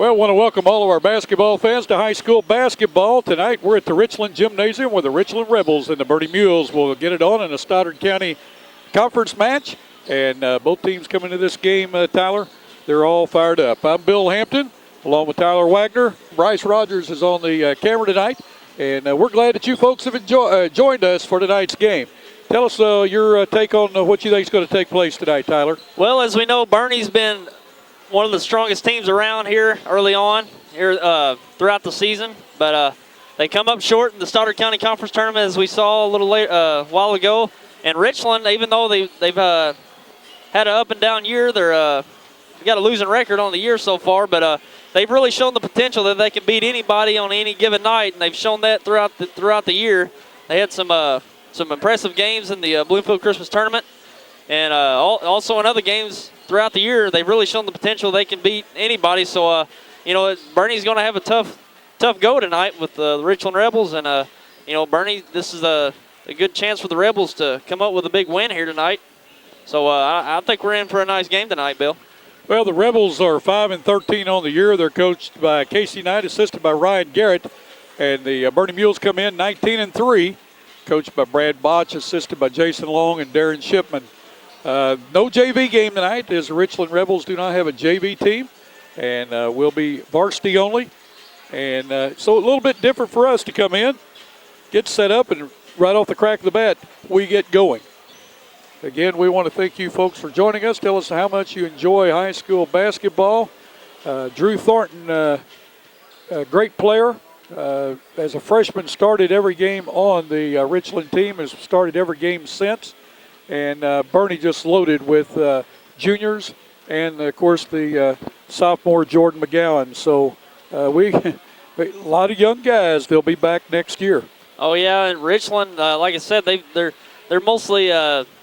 Well, I want to welcome all of our basketball fans to high school basketball. Tonight we're at the Richland Gymnasium where the Richland Rebels and the Bernie Mules will get it on in a Stoddard County conference match. And both teams coming to this game, Tyler, they're all fired up. I'm Bill Hampton along with Tyler Wagner. Bryce Rogers is on the camera tonight. And we're glad that you folks have joined us for tonight's game. Tell us your take on what you think is going to take place tonight, Tyler. Well, as we know, Bernie's been one of the strongest teams around here early on here throughout the season, but they come up short in the Stoddard County Conference Tournament, as we saw a little while ago. And Richland, even though they've had an up and down year, they're got a losing record on the year so far, but they've really shown the potential that they can beat anybody on any given night, and they've shown that throughout the year. They had some impressive games in the Bloomfield Christmas Tournament, and also in other games throughout the year, they've really shown the potential they can beat anybody. So, Bernie's going to have a tough go tonight with the Richland Rebels. And, Bernie, this is a good chance for the Rebels to come up with a big win here tonight. So I think we're in for a nice game tonight, Bill. Well, the Rebels are 5-13 on the year. They're coached by Casey Knight, assisted by Ryan Garrett. And the Bernie Mules come in 19-3, coached by Brad Botch, assisted by Jason Long and Darren Shipman. No JV game tonight, as the Richland Rebels do not have a JV team, and will be varsity only. And so a little bit different for us to come in, get set up, and right off the crack of the bat, we get going. Again, we want to thank you folks for joining us. Tell us how much you enjoy high school basketball. Drew Thornton, a great player. As a freshman, started every game on the Richland team, has started every game since. And Bernie just loaded with juniors and, of course, the sophomore Jordan McGowan. So we a lot of young guys. They'll be back next year. Oh, yeah, and Richland, like I said, they're mostly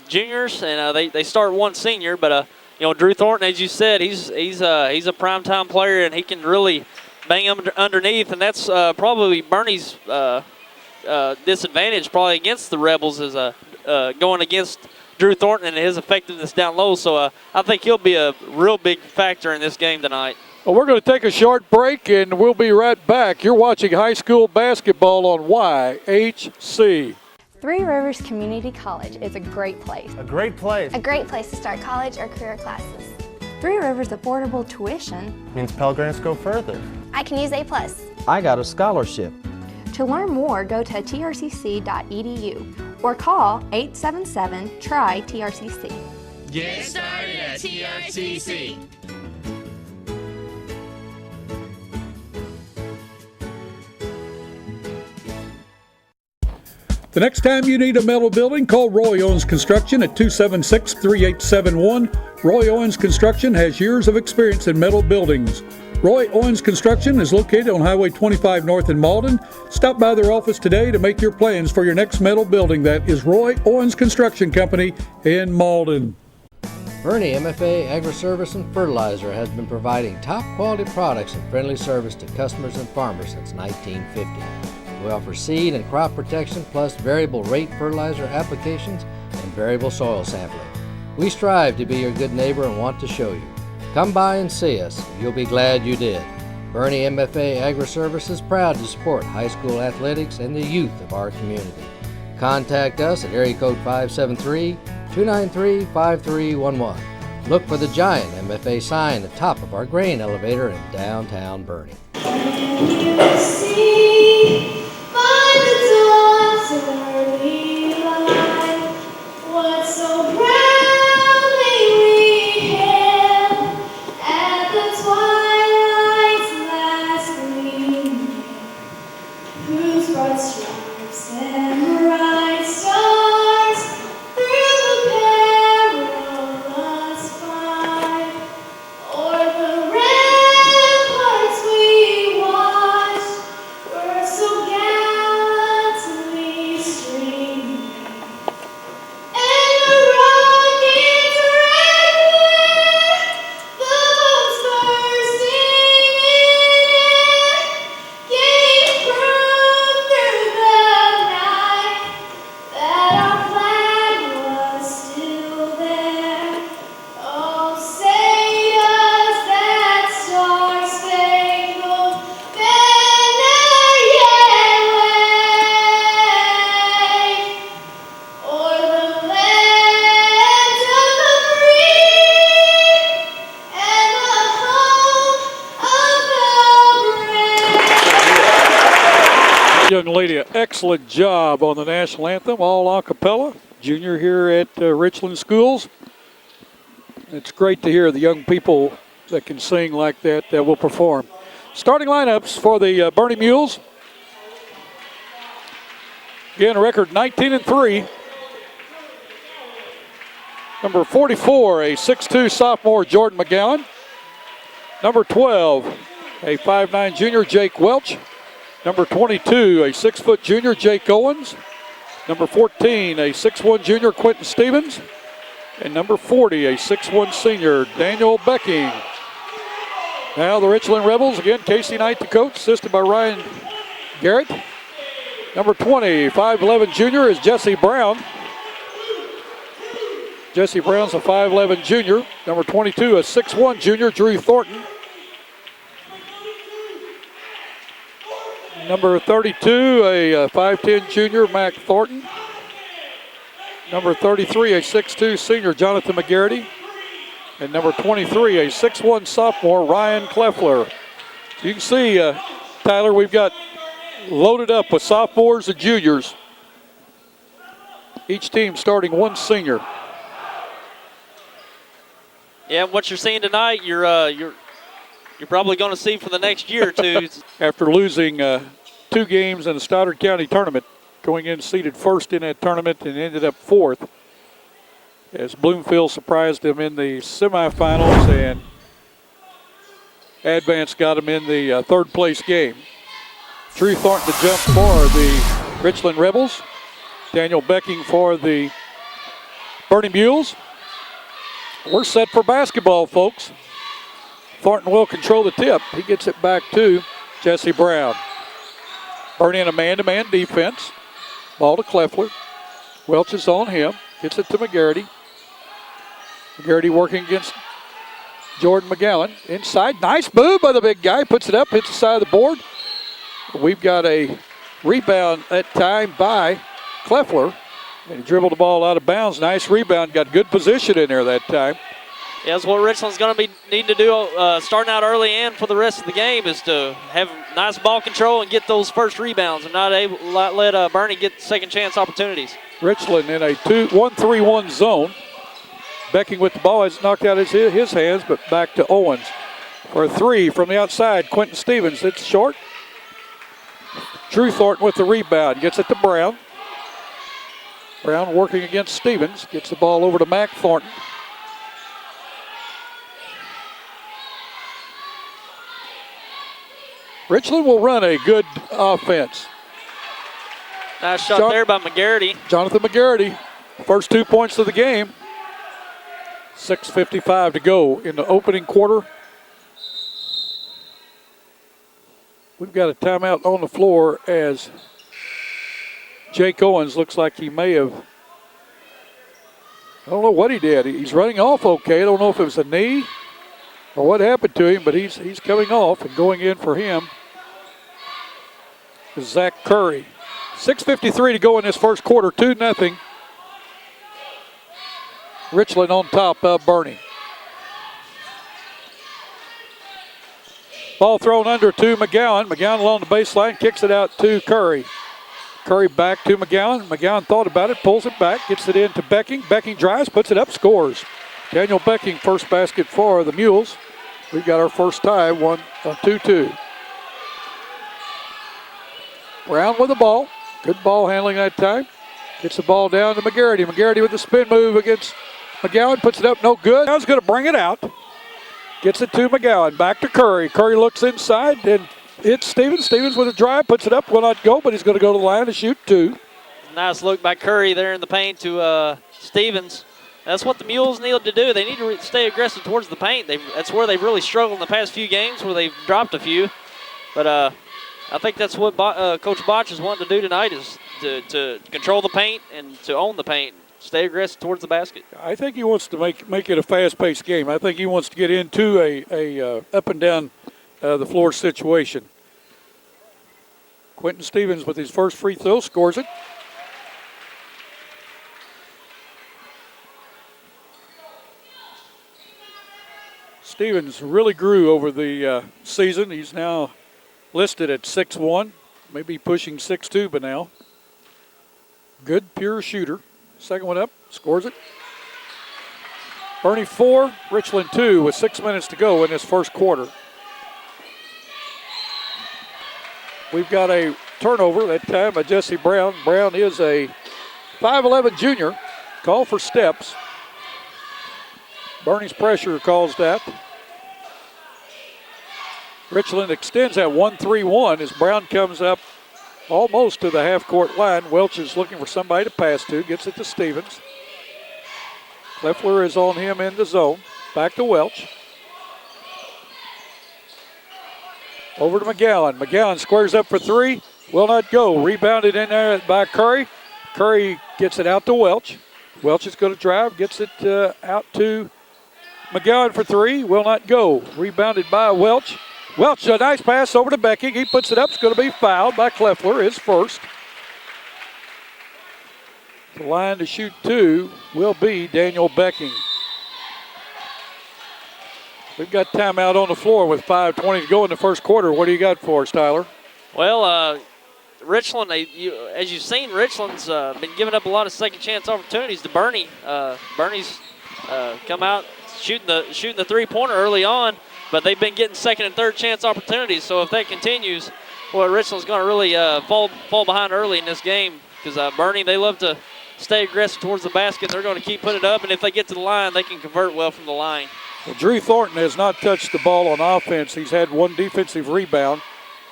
juniors, and they start one senior. But, Drew Thornton, as you said, he's a primetime player, and he can really bang them underneath. And that's probably Bernie's disadvantage probably against the Rebels is going against Drew Thornton and his effectiveness down low. So I think he'll be a real big factor in this game tonight. Well, we're going to take a short break, and we'll be right back. You're watching high school basketball on YHC. Three Rivers Community College is a great place. A great place. A great place to start college or career classes. Three Rivers affordable tuition means Pell Grants go further. I can use A+. I got a scholarship. To learn more, go to trcc.edu or call 877-TRY-TRCC. Get started at TRCC. The next time you need a metal building, call Roy Owens Construction at 276-3871. Roy Owens Construction has years of experience in metal buildings. Roy Owens Construction is located on Highway 25 North in Malden. Stop by their office today to make your plans for your next metal building. That is Roy Owens Construction Company in Malden. Bernie MFA Agri-Service and Fertilizer has been providing top quality products and friendly service to customers and farmers since 1950. We offer seed and crop protection plus variable rate fertilizer applications and variable soil sampling. We strive to be your good neighbor and want to show you. Come by and see us. You'll be glad you did. Bernie MFA Agri-Service is proud to support high school athletics and the youth of our community. Contact us at area code 573-293-5311. Look for the giant MFA sign at the top of our grain elevator in downtown Bernie. young lady an excellent job on the national anthem, all a cappella. Junior here at Richland Schools. It's great to hear the young people that can sing like that will perform. Starting lineups for the Bernie Mules. Again, a record 19-3. Number 44, a 6'2 sophomore, Jordan McGowan. Number 12, a 5'9 junior, Jake Welch. Number 22, a 6' junior, Jake Owens. Number 14, a 6'1 junior, Quentin Stevens. And number 40, a 6'1 senior, Daniel Becking. Now the Richland Rebels, again, Casey Knight the coach, assisted by Ryan Garrett. Number 20, 5'11 junior is Jesse Brown. Jesse Brown's a 5'11 junior. Number 22, a 6'1 junior, Drew Thornton. Number 32, a 5'10 junior, Mac Thornton. Number 33, a 6'2 senior, Jonathan McGarity. And number 23, a 6'1 sophomore, Ryan Kleffler. So you can see, Tyler, we've got loaded up with sophomores and juniors. Each team starting one senior. Yeah, what you're seeing tonight, you're probably going to see for the next year or two. After losing 2 games in the Stoddard County tournament, going in seeded first in that tournament and ended up 4th, as Bloomfield surprised them in the semifinals and Advance got them in the 3rd place game. Drew Thornton to jump for the Richland Rebels. Daniel Becking for the Bernie Mules. We're set for basketball, folks. Thornton will control the tip. He gets it back to Jesse Brown. Bernie in a man-to-man defense. Ball to Kleffler. Welch is on him. Gets it to McGarity. McGarity working against Jordan McGowan. Inside. Nice move by the big guy. Puts it up. Hits the side of the board. We've got a rebound that time by Kleffler. And he dribbled the ball out of bounds. Nice rebound. Got good position in there that time. Yeah, that's what Richland's going to be needing to do starting out early and for the rest of the game is to have nice ball control and get those first rebounds and not let Bernie get second chance opportunities. Richland in a 1-3-1 zone. Becking with the ball. It's knocked out his hands, but back to Owens. For a 3 from the outside, Quentin Stevens. It's short. Drew Thornton with the rebound. Gets it to Brown. Brown working against Stevens. Gets the ball over to Mac Thornton. Richland will run a good offense. Nice shot there by McGarity. Jonathan McGarity, first 2 points of the game. 6:55 to go in the opening quarter. We've got a timeout on the floor as Jake Owens looks like he may have, I don't know what he did. He's running off okay. I don't know if it was a knee or what happened to him, but he's coming off, and going in for him is Zach Curry. 6:53 to go in this first quarter, 2-0. Richland on top of Bernie. Ball thrown under to McGowan. McGowan along the baseline, kicks it out to Curry. Curry back to McGowan. McGowan thought about it, pulls it back, gets it into Becking. Becking drives, puts it up, scores. Daniel Becking, first basket for the Mules. We've got our first tie, 2-2. Brown with the ball. Good ball handling that time. Gets the ball down to McGarity. McGarity with the spin move against McGowan. Puts it up, no good. Now he's going to bring it out. Gets it to McGowan. Back to Curry. Curry looks inside and hits Stevens. Stevens with a drive. Puts it up. Will not go, but he's going to go to the line to shoot 2. Nice look by Curry there in the paint to Stevens. That's what the Mules need to do. They need to stay aggressive towards the paint. That's where they've really struggled in the past few games, where they've dropped a few. But I think that's what Coach Botch is wanting to do tonight, is to control the paint and to own the paint. Stay aggressive towards the basket. I think he wants to make it a fast-paced game. I think he wants to get into a up and down the floor situation. Quentin Stevens with his first free throw scores it. Stevens really grew over the season. He's now listed at 6'1", maybe pushing 6'2" by now. Good, pure shooter. Second one up, scores it. Bernie 4, Richland 2 with 6 minutes to go in this first quarter. We've got a turnover that time by Jesse Brown. Brown is a 5'11" junior. Call for steps. Bernie's pressure calls that. Richland extends that 1-3-1 as Brown comes up almost to the half-court line. Welch is looking for somebody to pass to. Gets it to Stevens. Leffler is on him in the zone. Back to Welch. Over to McGowan. McGowan squares up for three. Will not go. Rebounded in there by Curry. Curry gets it out to Welch. Welch is going to drive. Gets it out to McGowan for three. Will not go. Rebounded by Welch. Welch, a nice pass over to Becking. He puts it up. It's going to be fouled by Kleffler, his first. The line to shoot two will be Daniel Becking. We've got timeout on the floor with 5:20 to go in the first quarter. What do you got for us, Tyler? Well, Richland, as you've seen, Richland's been giving up a lot of second chance opportunities to Bernie. Bernie's come out shooting the three-pointer early on, but they've been getting second and third chance opportunities. So if that continues, well, Richland's going to really fall behind early in this game because Bernie, they love to stay aggressive towards the basket. They're going to keep putting it up, and if they get to the line, they can convert well from the line. Well, Drew Thornton has not touched the ball on offense. He's had one defensive rebound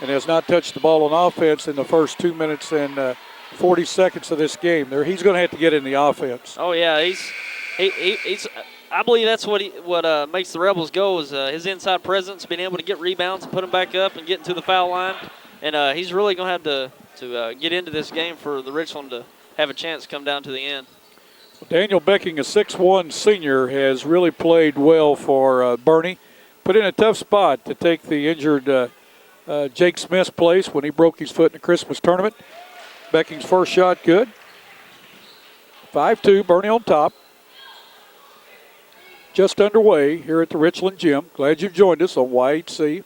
and has not touched the ball on offense in the first 2 minutes and 40 seconds of this game. He's going to have to get in the offense. Oh yeah, he's. I believe that's what makes the Rebels go is his inside presence, being able to get rebounds and put them back up and get into the foul line. And he's really going to have to get into this game for the Richland to have a chance to come down to the end. Daniel Becking, a 6'1" senior, has really played well for Bernie. Put in a tough spot to take the injured Jake Smith's place when he broke his foot in the Christmas tournament. Becking's first shot good. 5-2, Bernie on top. Just underway here at the Richland Gym. Glad you've joined us on YHC.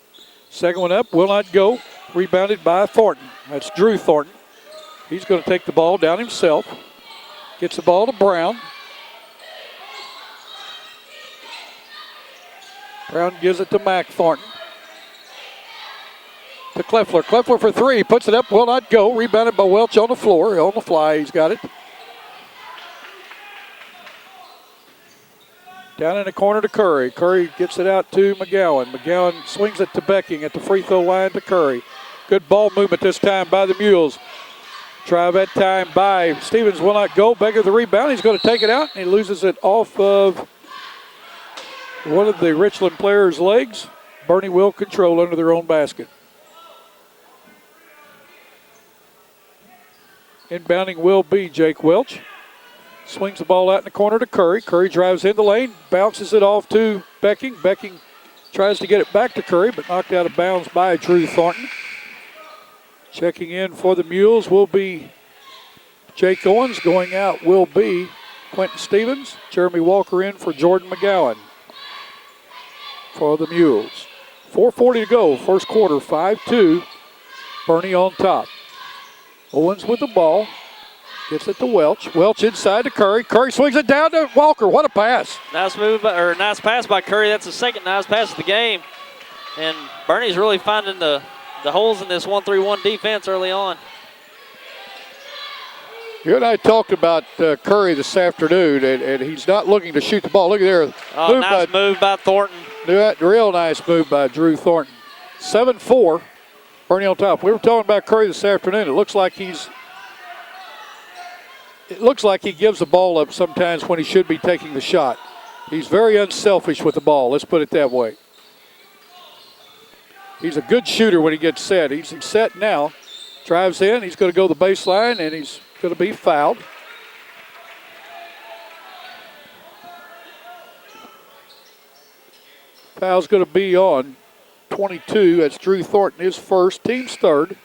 Second one up, will not go. Rebounded by Thornton. That's Drew Thornton. He's going to take the ball down himself. Gets the ball to Brown. Brown gives it to Mac Thornton. To Kleffler. Kleffler for three. Puts it up. Will not go. Rebounded by Welch on the floor. On the fly. He's got it. Down in the corner to Curry. Curry gets it out to McGowan. McGowan swings it to Becking at the free throw line to Curry. Good ball movement this time by the Mules. Try that time by Stevens, will not go. Beggar the rebound. He's going to take it out, and he loses it off of one of the Richland players' legs. Bernie will control under their own basket. Inbounding will be Jake Welch. Swings the ball out in the corner to Curry. Curry drives in the lane, bounces it off to Becking. Becking tries to get it back to Curry, but knocked out of bounds by Drew Thornton. Checking in for the Mules will be Jake Owens. Going out will be Quentin Stevens. Jeremy Walker in for Jordan McGowan for the Mules. 4:40 to go, first quarter, 5-2. Bernie on top. Owens with the ball. Gets it to Welch. Welch inside to Curry. Curry swings it down to Walker. What a pass. Nice pass by Curry. That's the second nice pass of the game. And Bernie's really finding the holes in this 1-3-1 defense early on. You and I talked about Curry this afternoon, and he's not looking to shoot the ball. Look at there. Nice move by Thornton. Real nice move by Drew Thornton. 7-4, Bernie on top. We were talking about Curry this afternoon. It looks like he gives the ball up sometimes when he should be taking the shot. He's very unselfish with the ball. Let's put it that way. He's a good shooter when he gets set. He's set now. Drives in. He's going to go the baseline, and he's going to be fouled. Foul's going to be on 22. That's Drew Thornton, his first, team's third.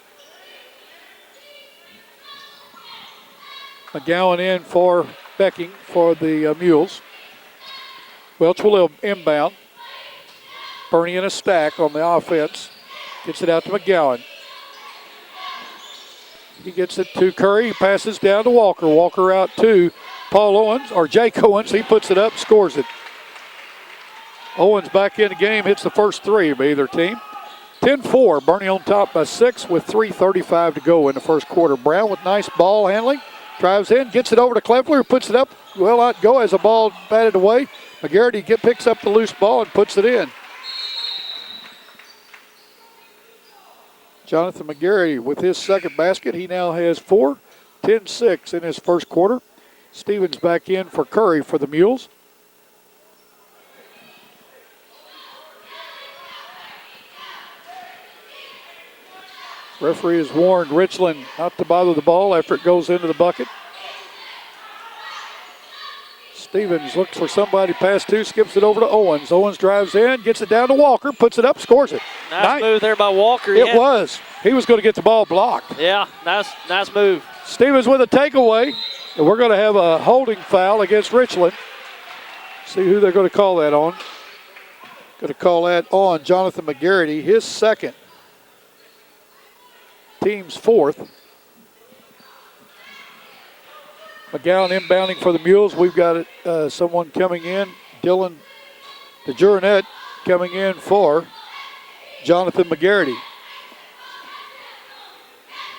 McGowan in for Becking for the Mules. Welch will inbound. Bernie in a stack on the offense. Gets it out to McGowan. He gets it to Curry. He passes down to Walker. Walker out to Paul Owens, or Jake Owens. He puts it up, scores it. Owens back in the game, hits the first three by either team. 10-4, Bernie on top by 6 with 3:35 to go in the first quarter. Brown with nice ball handling. Drives in, gets it over to Kleffler, puts it up. Well, out go as the ball batted away. McGarity picks up the loose ball and puts it in. Jonathan McGarity with his second basket. He now has 4, 10-6 in his first quarter. Stevens back in for Curry for the Mules. Referee has warned Richland not to bother the ball after it goes into the bucket. Stevens looks for somebody past two, skips it over to Owens. Owens drives in, gets it down to Walker, puts it up, scores it. Nice move there by Walker. It was. He was going to get the ball blocked. Yeah, nice move. Stevens with a takeaway, and we're going to have a holding foul against Richland. See who they're going to call that on. Going to call that on Jonathan McGarity, his second. Team's fourth. McGowan inbounding for the Mules. We've got someone coming in. Dylan DeJournet coming in for Jonathan McGarity.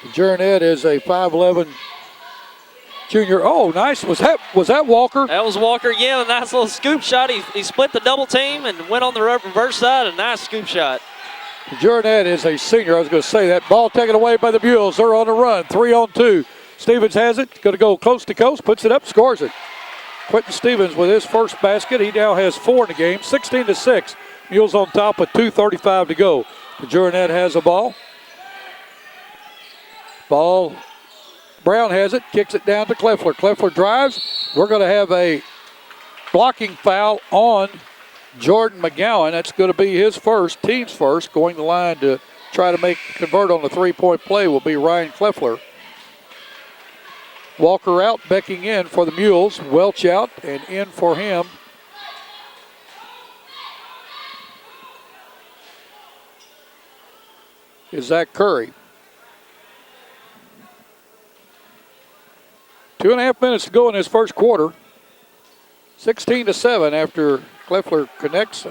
DeJournet is a 5'11" junior. Oh, nice. Was that Walker? That was Walker again. A nice little scoop shot. He split the double team and went on the reverse side. A nice scoop shot. DeJournet is a senior. I was going to say that. Ball taken away by the Mules. They're on the run. 3-on-2. Stevens has it. Going to go coast to coast. Puts it up. Scores it. Quentin Stevens with his first basket. He now has 4 in the game. 16-6. Mules on top with 2:35 to go. DeJournet has the ball. Brown has it. Kicks it down to Kleffler. Kleffler drives. We're going to have a blocking foul on Jordan McGowan. That's going to be his first, team's first. Going the line to try to convert on the three-point play will be Ryan Kleffler. Walker out, Becking in for the Mules. Welch out, and in for him is Zach Curry. 2.5 minutes to go in his first quarter. 16-7 after Kleffler connects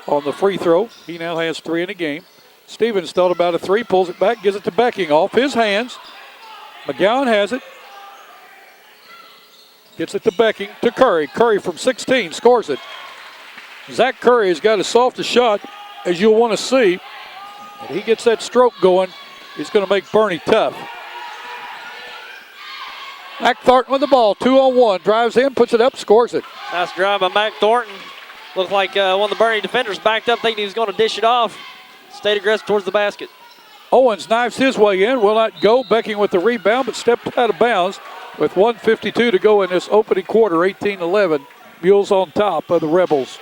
on the free throw. He now has 3 in the game. Stevens thought about a 3, pulls it back, gives it to Becking off his hands. McGowan has it. Gets it to Becking, to Curry. Curry from 16 scores it. Zach Curry has got as soft a shot as you'll want to see. And he gets that stroke going. He's going to make Bernie tough. Mac Thornton with the ball, 2-on-1, drives in, puts it up, scores it. Nice drive by Mac Thornton. Looked like one of the Bernie defenders backed up thinking he was going to dish it off. Stayed aggressive towards the basket. Owens knives his way in, will not go. Becking with the rebound, but stepped out of bounds with 1:52 to go in this opening quarter, 18-11. Mules on top of the Rebels.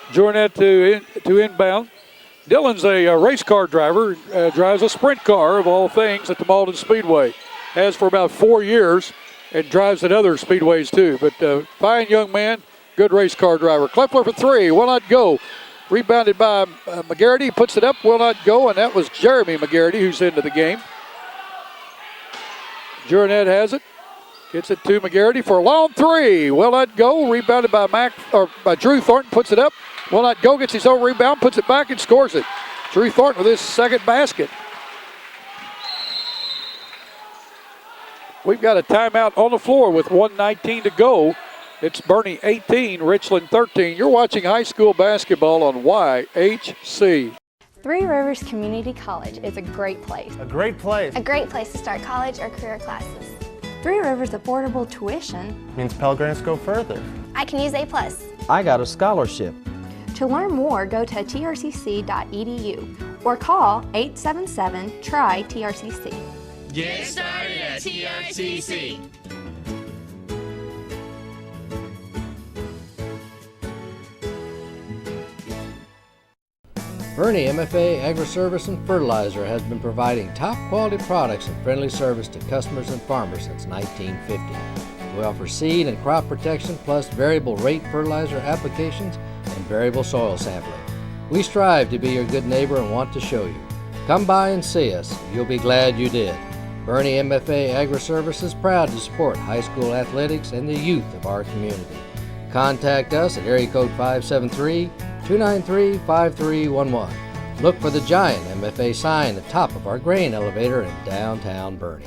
Jornet to inbound. Dylan's a race car driver, drives a sprint car of all things at the Malden Speedway. Has for about 4 years and drives at other speedways too. But fine young man, good race car driver. Kleffler for 3, will not go. Rebounded by McGarity, puts it up, will not go, and that was Jeremy McGarity who's into the game. Jurnett has it, gets it to McGarity for a long 3, will not go. Rebounded by by Drew Thornton, puts it up, will not go, gets his own rebound, puts it back and scores it. Drew Thornton with his second basket. We've got a timeout on the floor with 1:19 to go. It's Bernie 18, Richland 13. You're watching high school basketball on YHC. Three Rivers Community College is a great place. A great place. A great place to start college or career classes. Three Rivers affordable tuition. Means Pell Grants go further. I can use A+. I got a scholarship. To learn more, go to trcc.edu or call 877-TRY-TRCC. Get started at TRCC. Bernie MFA Agri-Service and Fertilizer has been providing top quality products and friendly service to customers and farmers since 1950. We offer seed and crop protection plus variable rate fertilizer applications and variable soil sampling. We strive to be your good neighbor and want to show you. Come by and see us. You'll be glad you did. Bernie MFA Agri-Service is proud to support high school athletics and the youth of our community. Contact us at area code 573-293-5311. Look for the giant MFA sign atop of our grain elevator in downtown Bernie.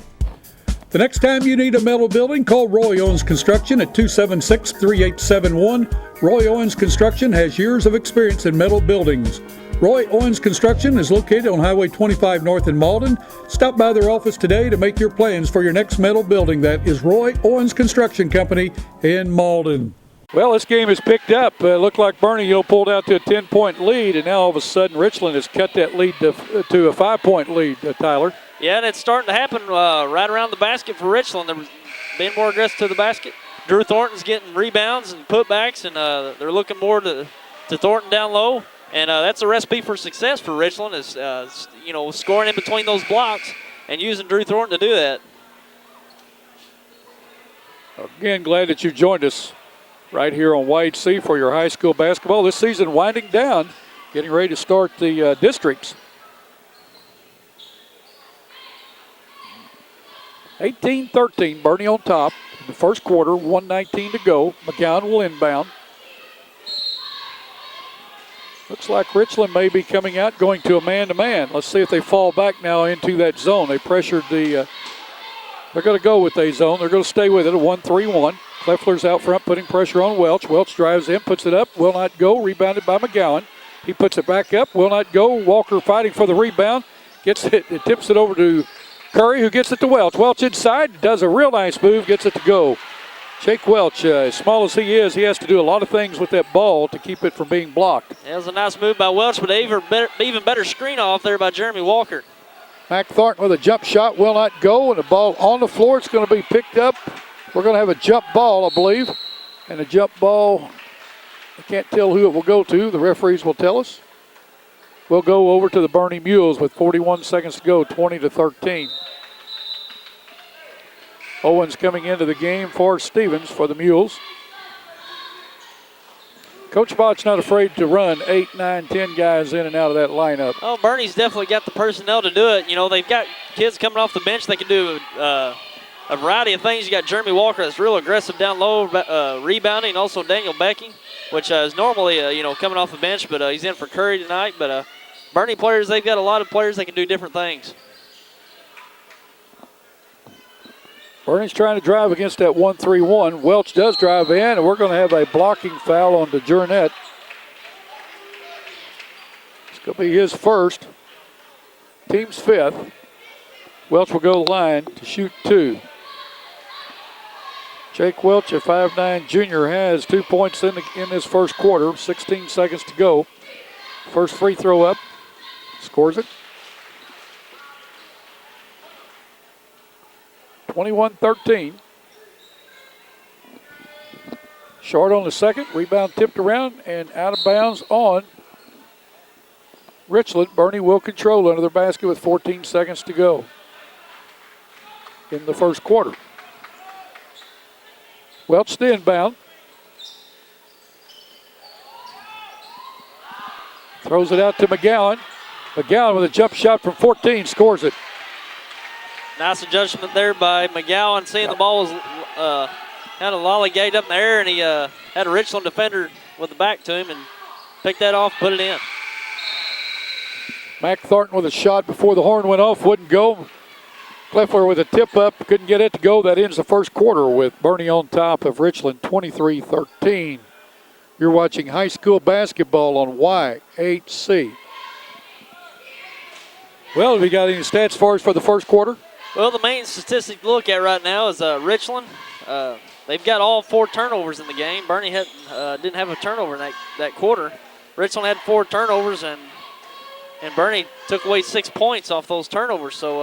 The next time you need a metal building, call Roy Owens Construction at 276-3871. Roy Owens Construction has years of experience in metal buildings. Roy Owens Construction is located on Highway 25 North in Malden. Stop by their office today to make your plans for your next metal building. That is Roy Owens Construction Company in Malden. Well, this game is picked up. Looked like Bernie pulled out to a 10-point lead, and now all of a sudden Richland has cut that lead to a 5-point lead, Tyler. Yeah, and it's starting to happen right around the basket for Richland. They're being more aggressive to the basket. Drew Thornton's getting rebounds and putbacks, and they're looking more to Thornton down low. And that's a recipe for success for Richland is, scoring in between those blocks and using Drew Thornton to do that. Again, glad that you joined us right here on YHC for your high school basketball. This season winding down, getting ready to start the districts. 18-13, Bernie on top in the first quarter, 1:19 to go. McGowan will inbound. Looks like Richland may be coming out, going to a man-to-man. Let's see if they fall back now into that zone. They pressured they're going to go with a zone. They're going to stay with it, a 1-3-1. Leffler's out front putting pressure on Welch. Welch drives in, puts it up, will not go. Rebounded by McGowan. He puts it back up, will not go. Walker fighting for the rebound. Gets it, tips it over to Curry, who gets it to Welch. Welch inside, does a real nice move, gets it to go. Jake Welch, as small as he is, he has to do a lot of things with that ball to keep it from being blocked. That was a nice move by Welch, but even better screen off there by Jeremy Walker. Mac Thornton with a jump shot, will not go, and the ball on the floor. It's going to be picked up. We're going to have a jump ball, I believe. And a jump ball, I can't tell who it will go to. The referees will tell us. We'll go over to the Bernie Mules with 41 seconds to go, 20-13. Owens coming into the game for Stevens for the Mules. Coach Bott's not afraid to run 8, 9, 10 guys in and out of that lineup. Oh, Bernie's definitely got the personnel to do it. You know, they've got kids coming off the bench. They can do a variety of things. You got Jeremy Walker that's real aggressive down low, rebounding. Also Daniel Becky, which is normally, coming off the bench, but he's in for Curry tonight. But Bernie players, they've got a lot of players that can do different things. Bernie's trying to drive against that 1-3-1. Welch does drive in, and we're going to have a blocking foul on DeJournette. It's going to be his first. Team's fifth. Welch will go to the line to shoot 2. Jake Welch, a 5'9" junior, has 2 points in this first quarter. 16 seconds to go. First free throw up. Scores it. 21-13. Short on the second. Rebound tipped around and out of bounds on Richland. Bernie will control under their basket with 14 seconds to go in the first quarter. Welch the inbound. Throws it out to McGowan. McGowan with a jump shot from 14, scores it. Nice adjustment there by McGowan, seeing the ball was kind of lollygaged up in the air, and he had a Richland defender with the back to him and picked that off, put it in. Mac Thornton with a shot before the horn went off, wouldn't go. Kleffler with a tip up, couldn't get it to go. That ends the first quarter with Bernie on top of Richland, 23-13. You're watching high school basketball on YHC. Well, have you got any stats for us for the first quarter? Well, the main statistic to look at right now is Richland. They've got all 4 turnovers in the game. Bernie didn't have a turnover in that quarter. Richland had 4 turnovers, and Bernie took away 6 points off those turnovers. So,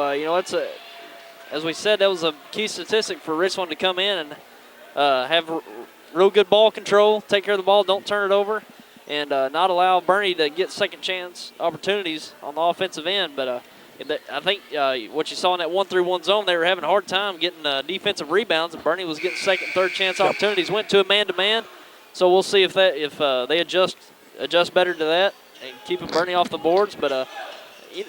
as we said, that was a key statistic for Richland to come in and have real good ball control, take care of the ball, don't turn it over, and not allow Bernie to get second chance opportunities on the offensive end. But I think what you saw in that 1-3-1 zone, they were having a hard time getting defensive rebounds, and Bernie was getting second, third chance opportunities. Went to a man-to-man, so we'll see if they adjust better to that and keeping Bernie off the boards. But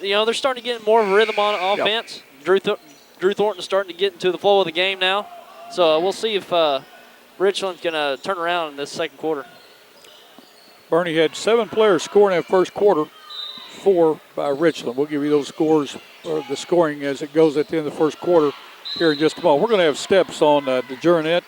they're starting to get more of a rhythm on offense. Yep. Drew Thornton's starting to get into the flow of the game now. So we'll see if Richland's going to turn around in this second quarter. Bernie had 7 players score in that first quarter, 4 by Richland. We'll give you those scores, or the scoring as it goes at the end of the first quarter here in just a moment. We're going to have steps on the Jurnet.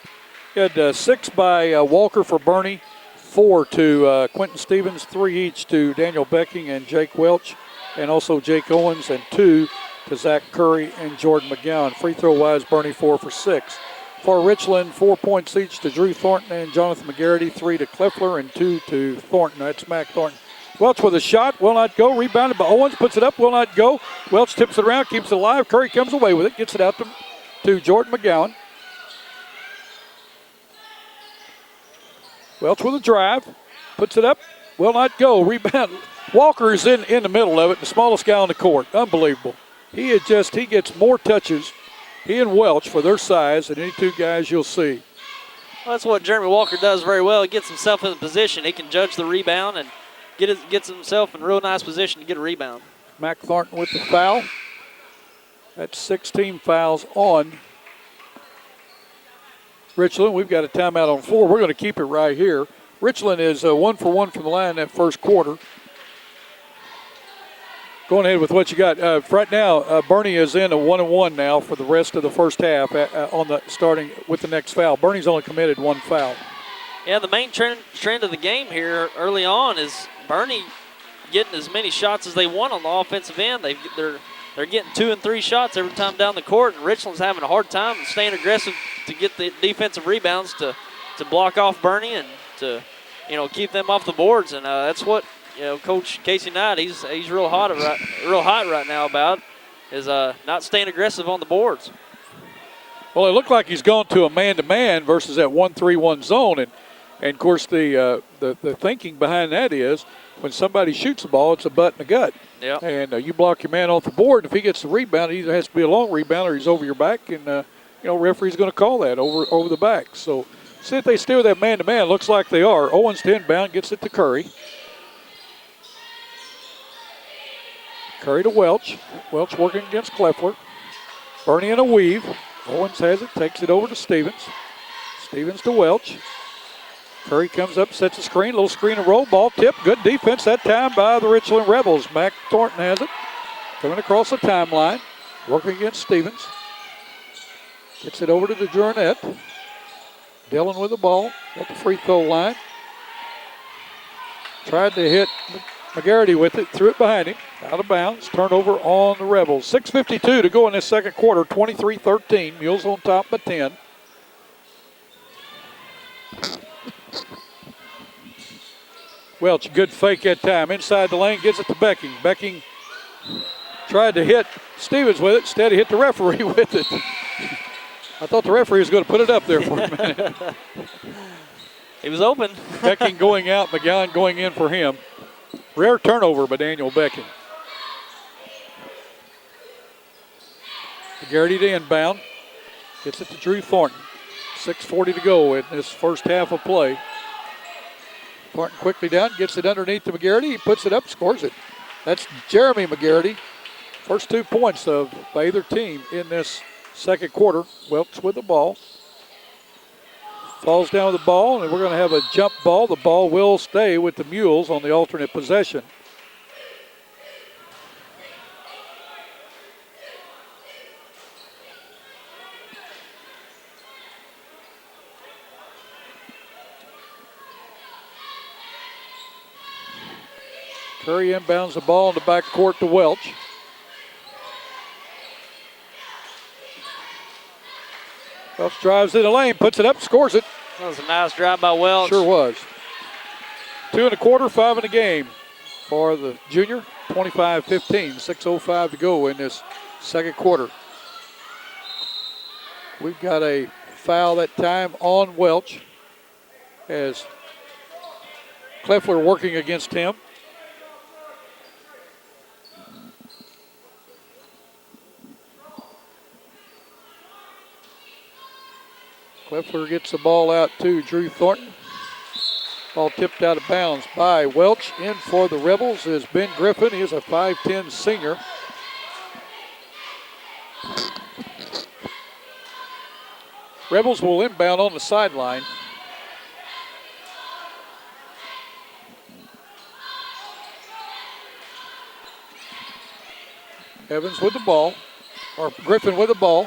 He had 6 by Walker for Bernie, 4 to Quentin Stevens, 3 each to Daniel Becking and Jake Welch, and also Jake Owens, and 2 to Zach Curry and Jordan McGowan. Free throw-wise, Bernie 4 for 6. For Richland, 4 points each to Drew Thornton and Jonathan McGarity, 3 to Kleffler and 2 to Thornton. That's Mac Thornton. Welch with a shot, will not go. Rebounded by Owens, puts it up, will not go. Welch tips it around, keeps it alive. Curry comes away with it, gets it out to Jordan McGowan. Welch with a drive, puts it up, will not go. Rebound. Walker is in the middle of it, the smallest guy on the court. Unbelievable. He gets more touches, he and Welch, for their size than any 2 guys you'll see. Well, that's what Jeremy Walker does very well. He gets himself in a position. He can judge the rebound and gets himself in a real nice position to get a rebound. Mac Thornton with the foul. That's 16 fouls on Richland. We've got a timeout on 4. We're going to keep it right here. Richland is 1 for 1 from the line in that first quarter. Going ahead with what you got. Right now, Bernie is in a 1-1 now for the rest of the first half starting with the next foul. Bernie's only committed 1 foul. Yeah, the main trend of the game here early on is Bernie getting as many shots as they want on the offensive end. They're getting 2 and 3 shots every time down the court, and Richland's having a hard time staying aggressive to get the defensive rebounds to block off Bernie and to keep them off the boards. And that's what Coach Casey Knight, he's real hot right now about is not staying aggressive on the boards. Well, it looked like he's gone to a man-to-man versus that 1-3-1 zone, and of course the thinking behind that is when somebody shoots the ball, it's a butt in the gut. Yep. And you block your man off the board, and if he gets the rebound, it either has to be a long rebound or he's over your back, and referee's going to call that over the back. So see if they stay with that man-to-man. Looks like they are. Owens to inbound, gets it to Curry. Curry to Welch. Welch working against Kleffler. Bernie in a weave. Owens has it, takes it over to Stevens. Stevens to Welch. Curry comes up, sets a screen, little screen and roll, ball tip. Good defense that time by the Richland Rebels. Mac Thornton has it. Coming across the timeline, working against Stevens. Gets it over to the Jurnet. Dillon with the ball at the free throw line. Tried to hit McGarity with it, threw it behind him, out of bounds, turnover on the Rebels. 6:52 to go in this second quarter, 23-13. Mules on top by 10. Welch, good fake that time. Inside the lane, gets it to Becking. Becking tried to hit Stevens with it, instead he hit the referee with it. I thought the referee was going to put it up there for a minute. He was open. Becking going out, McGowan going in for him. Rare turnover by Daniel Becking. McGarity to inbound. Gets it to Drew Thornton. 6:40 to go in this first half of play. Thornton quickly down, gets it underneath to McGarity. He puts it up, scores it. That's Jeremy McGarity. First 2 points by either team in this second quarter. Welch with the ball. Falls down with the ball, and we're going to have a jump ball. The ball will stay with the Mules on the alternate possession. Curry inbounds the ball in the back court to Welch. Welch drives in the lane, puts it up, scores it. That was a nice drive by Welch. Sure was. 2 1/4, 5 in the game for the junior. 25-15, 6:05 to go in this second quarter. We've got a foul that time on Welch as Kleffler working against him. Kleffler gets the ball out to Drew Thornton. Ball tipped out of bounds by Welch. In for the Rebels is Ben Griffin. He is a 5'10 senior. Rebels will inbound on the sideline. Evans with the ball, or Griffin with the ball.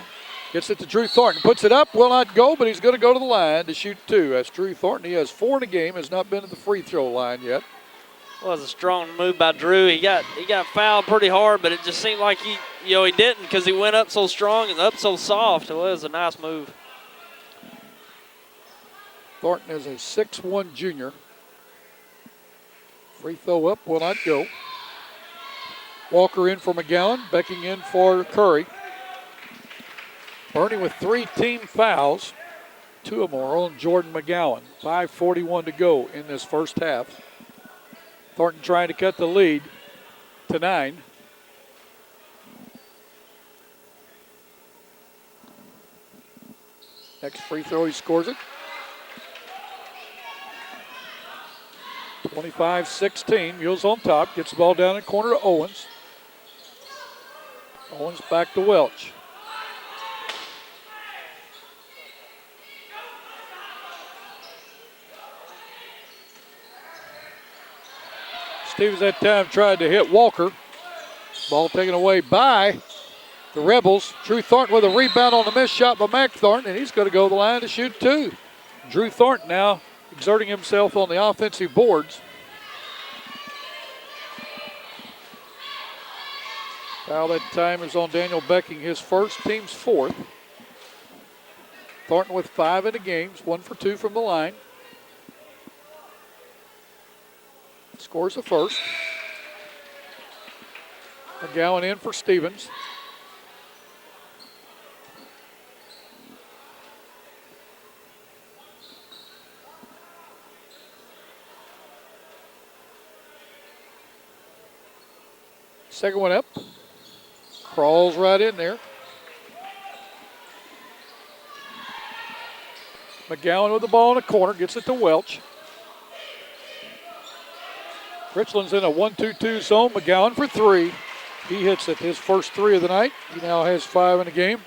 Gets it to Drew Thornton. Puts it up, will not go, but he's going to go to the line to shoot 2. That's Drew Thornton. He has 4 in the game, has not been at the free throw line yet. Well, it was a strong move by Drew. He got fouled pretty hard, but it just seemed like he didn't because he went up so strong and up so soft. It was a nice move. Thornton is a 6'1 junior. Free throw up, will not go. Walker in for McGowan, Becking in for Curry. Bernie with 3 team fouls. 2 of them are on Jordan McGowan. 5:41 to go in this first half. Thornton trying to cut the lead to 9. Next free throw, he scores it. 25-16, Mules on top, gets the ball down in the corner to Owens. Owens back to Welch. Stevens that time tried to hit Walker. Ball taken away by the Rebels. Drew Thornton with a rebound on the missed shot by Mac Thornton, and he's going to go to the line to shoot 2. Drew Thornton now exerting himself on the offensive boards. Foul that time is on Daniel Becking, his first, team's 4th. Thornton with 5 in the games, 1 for 2 from the line. Scores the first. McGowan in for Stevens. Second one up. Crawls right in there. McGowan with the ball in the corner, gets it to Welch. Richland's in a 1-2-2 zone. McGowan for 3. He hits it, his first 3 of the night. He now has 5 in the game.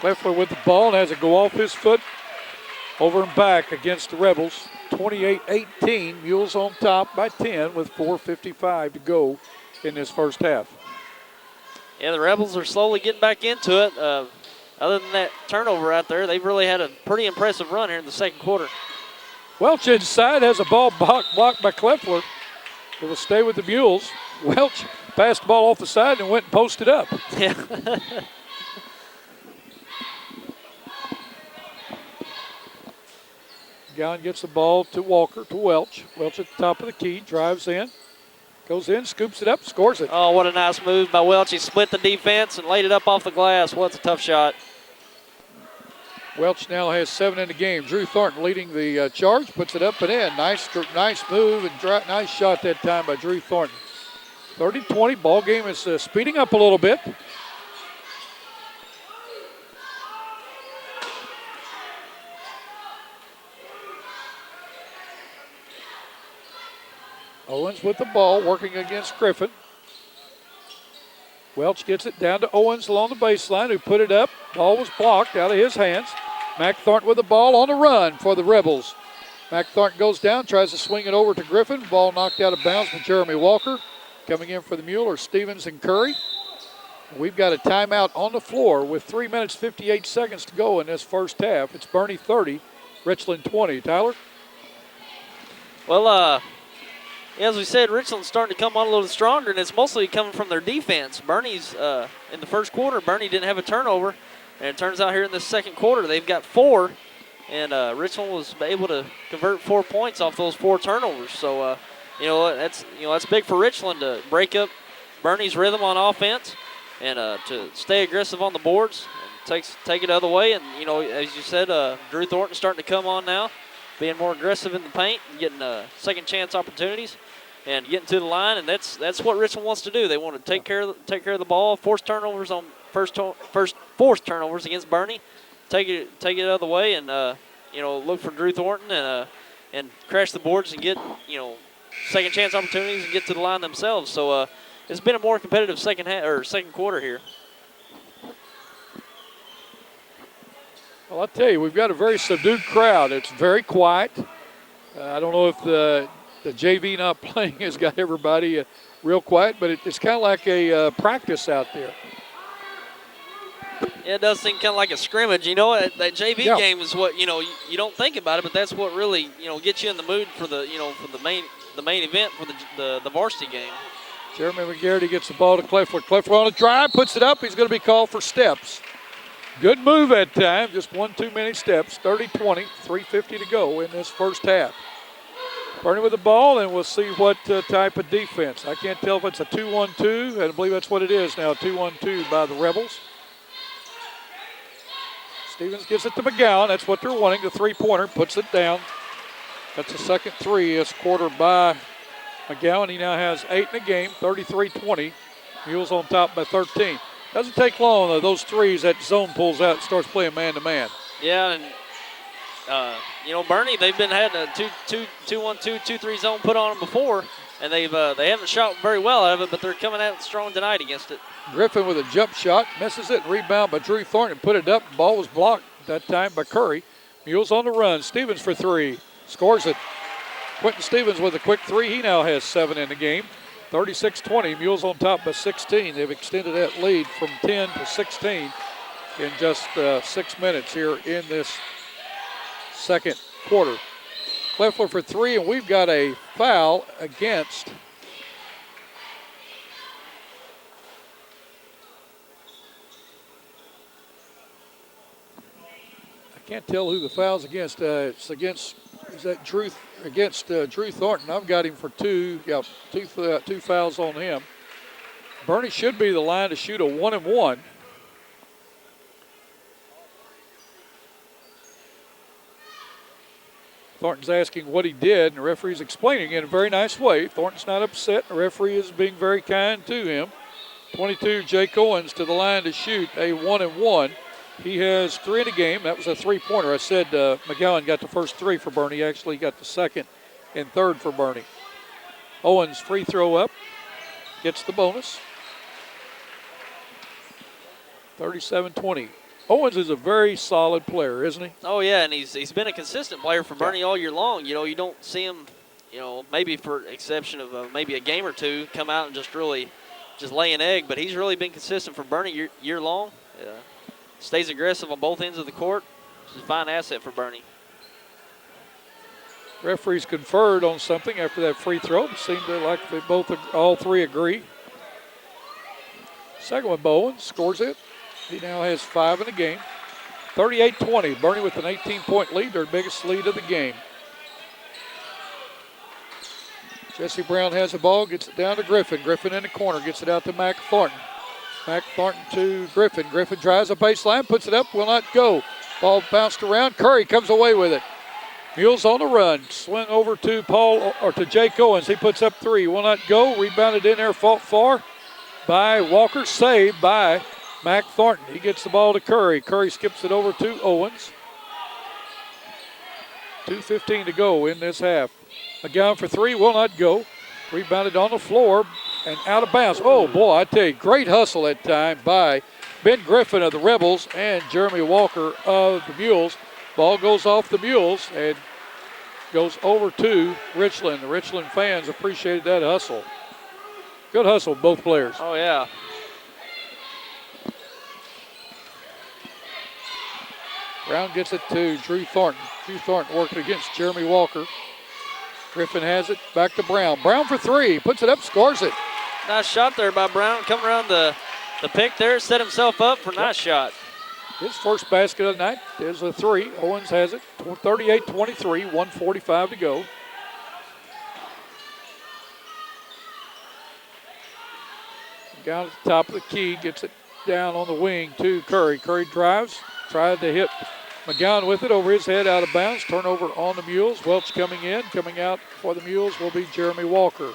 Leffler with the ball and has it go off his foot. Over and back against the Rebels. 28-18, Mules on top by 10 with 4:55 to go in this first half. Yeah, the Rebels are slowly getting back into it. Other than that turnover out there, they've really had a pretty impressive run here in the second quarter. Welch inside has a ball blocked by Kleffler. It will stay with the Mules. Welch passed the ball off the side and went and posted up. Yeah. Gowan gets the ball to Walker, to Welch. Welch at the top of the key, drives in, goes in, scoops it up, scores it. Oh, what a nice move by Welch. He split the defense and laid it up off the glass. What's a tough shot. Welch now has 7 in the game. Drew Thornton leading the charge, puts it up and in. Nice move and nice shot that time by Drew Thornton. 30-20, ball game is speeding up a little bit. Owens with the ball, working against Griffin. Welch gets it down to Owens along the baseline, who put it up. Ball was blocked out of his hands. Mac Thornton with the ball on the run for the Rebels. Mac Thornton goes down, tries to swing it over to Griffin. Ball knocked out of bounds by Jeremy Walker. Coming in for the Mule are Stevens and Curry. We've got a timeout on the floor with 3 minutes, 58 seconds to go in this first half. It's Bernie 30, Richland 20. Tyler? Well, as we said, Richland's starting to come on a little stronger, and it's mostly coming from their defense. Bernie's, in the first quarter, Bernie didn't have a turnover, and it turns out here in the second quarter they've got 4, and Richland was able to convert 4 points off those 4 turnovers. So, that's big for Richland to break up Bernie's rhythm on offense and to stay aggressive on the boards and take it the other way. And, as you said, Drew Thornton starting to come on now, being more aggressive in the paint and getting second chance opportunities and getting to the line, and that's what Richland wants to do. They want to take care of the ball, force turnovers on forced turnovers against Bernie, take it out of the way and look for Drew Thornton and crash the boards and get second chance opportunities and get to the line themselves. So it's been a more competitive second quarter here. Well, I'll tell you, we've got a very subdued crowd. It's very quiet. I don't know if the JV not playing has got everybody real quiet, but it's kind of like a practice out there. Yeah, it does seem kind of like a scrimmage. That JV game is what you don't think about it, but that's what really gets you in the mood for the main event for the varsity game. Jeremy McGarity gets the ball to Cleffler. Cleffler on a drive, puts it up. He's going to be called for steps. Good move that time. Just 1 too many steps. 30-20, 3:50 to go in this first half. Bernie with the ball, and we'll see what type of defense. I can't tell if it's a 2-1-2. I believe that's what it is now, 2-1-2 by the Rebels. Stevens gives it to McGowan. That's what they're wanting. The three-pointer puts it down. That's the second three this quarter by McGowan. He now has 8 in the game, 33-20. Mules on top by 13. Doesn't take long, though. Those threes, that zone pulls out and starts playing man-to-man. Yeah, and, Bernie, they've been had a 2-1-2, 2-3 zone put on them before, and they haven't shot very well out of it, but they're coming out strong tonight against it. Griffin with a jump shot, misses it, and rebound by Drew Thornton. Put it up. The ball was blocked that time by Curry. Mules on the run. Stevens for 3. Scores it. Quentin Stevens with a quick 3. He now has 7 in the game. 36-20. Mules on top by 16. They've extended that lead from 10 to 16 in just 6 minutes here in this second quarter. Cleffler for 3, and we've got a foul against can't tell who the foul's against. It's against, is that Drew, against Drew Thornton. I've got him for 2. Yeah, two fouls on him. Bernie should be the line to shoot a 1-and-1. Thornton's asking what he did, and the referee's explaining in a very nice way. Thornton's not upset. The referee is being very kind to him. 22, Jake Owens to the line to shoot a 1-and-1. He has 3 in the game. That was a three-pointer. I said McGowan got the first 3 for Bernie. He actually got the second and third for Bernie. Owens free throw up. Gets the bonus. 37-20. Owens is a very solid player, isn't he? Oh, yeah, and he's been a consistent player for Bernie all year long. You don't see him, maybe for exception of maybe a game or two, come out and just lay an egg. But he's really been consistent for Bernie year long. Stays aggressive on both ends of the court. It's a fine asset for Bernie. Referees conferred on something after that free throw. It seemed like they all three agree. Second one, Bowen scores it. He now has 5 in the game. 38-20. Bernie with an 18-point lead, their biggest lead of the game. Jesse Brown has the ball, gets it down to Griffin. Griffin in the corner, gets it out to Mac Thornton. Mac Thornton to Griffin. Griffin drives the baseline, puts it up, will not go. Ball bounced around. Curry comes away with it. Mules on the run. Swing over to Jake Owens. He puts up 3. Will not go. Rebounded in there, fought for by Walker. Saved by Mac Thornton. He gets the ball to Curry. Curry skips it over to Owens. 2:15 to go in this half. McGowan for 3. Will not go. Rebounded on the floor and out of bounds. Oh, boy, I tell you, great hustle that time by Ben Griffin of the Rebels and Jeremy Walker of the Mules. Ball goes off the Mules and goes over to Richland. The Richland fans appreciated that hustle. Good hustle, both players. Oh, yeah. Brown gets it to Drew Thornton. Drew Thornton working against Jeremy Walker. Griffin has it, back to Brown. Brown for 3, puts it up, scores it. Nice shot there by Brown. Coming around the pick there, set himself up for a nice shot. His first basket of the night is a 3. Owens has it, 38-23, 1:45 to go. Down at the top of the key, gets it down on the wing to Curry. Curry drives, tried to hit McGowan with it over his head, out of bounds. Turnover on the Mules. Welch coming in. Coming out for the Mules will be Jeremy Walker.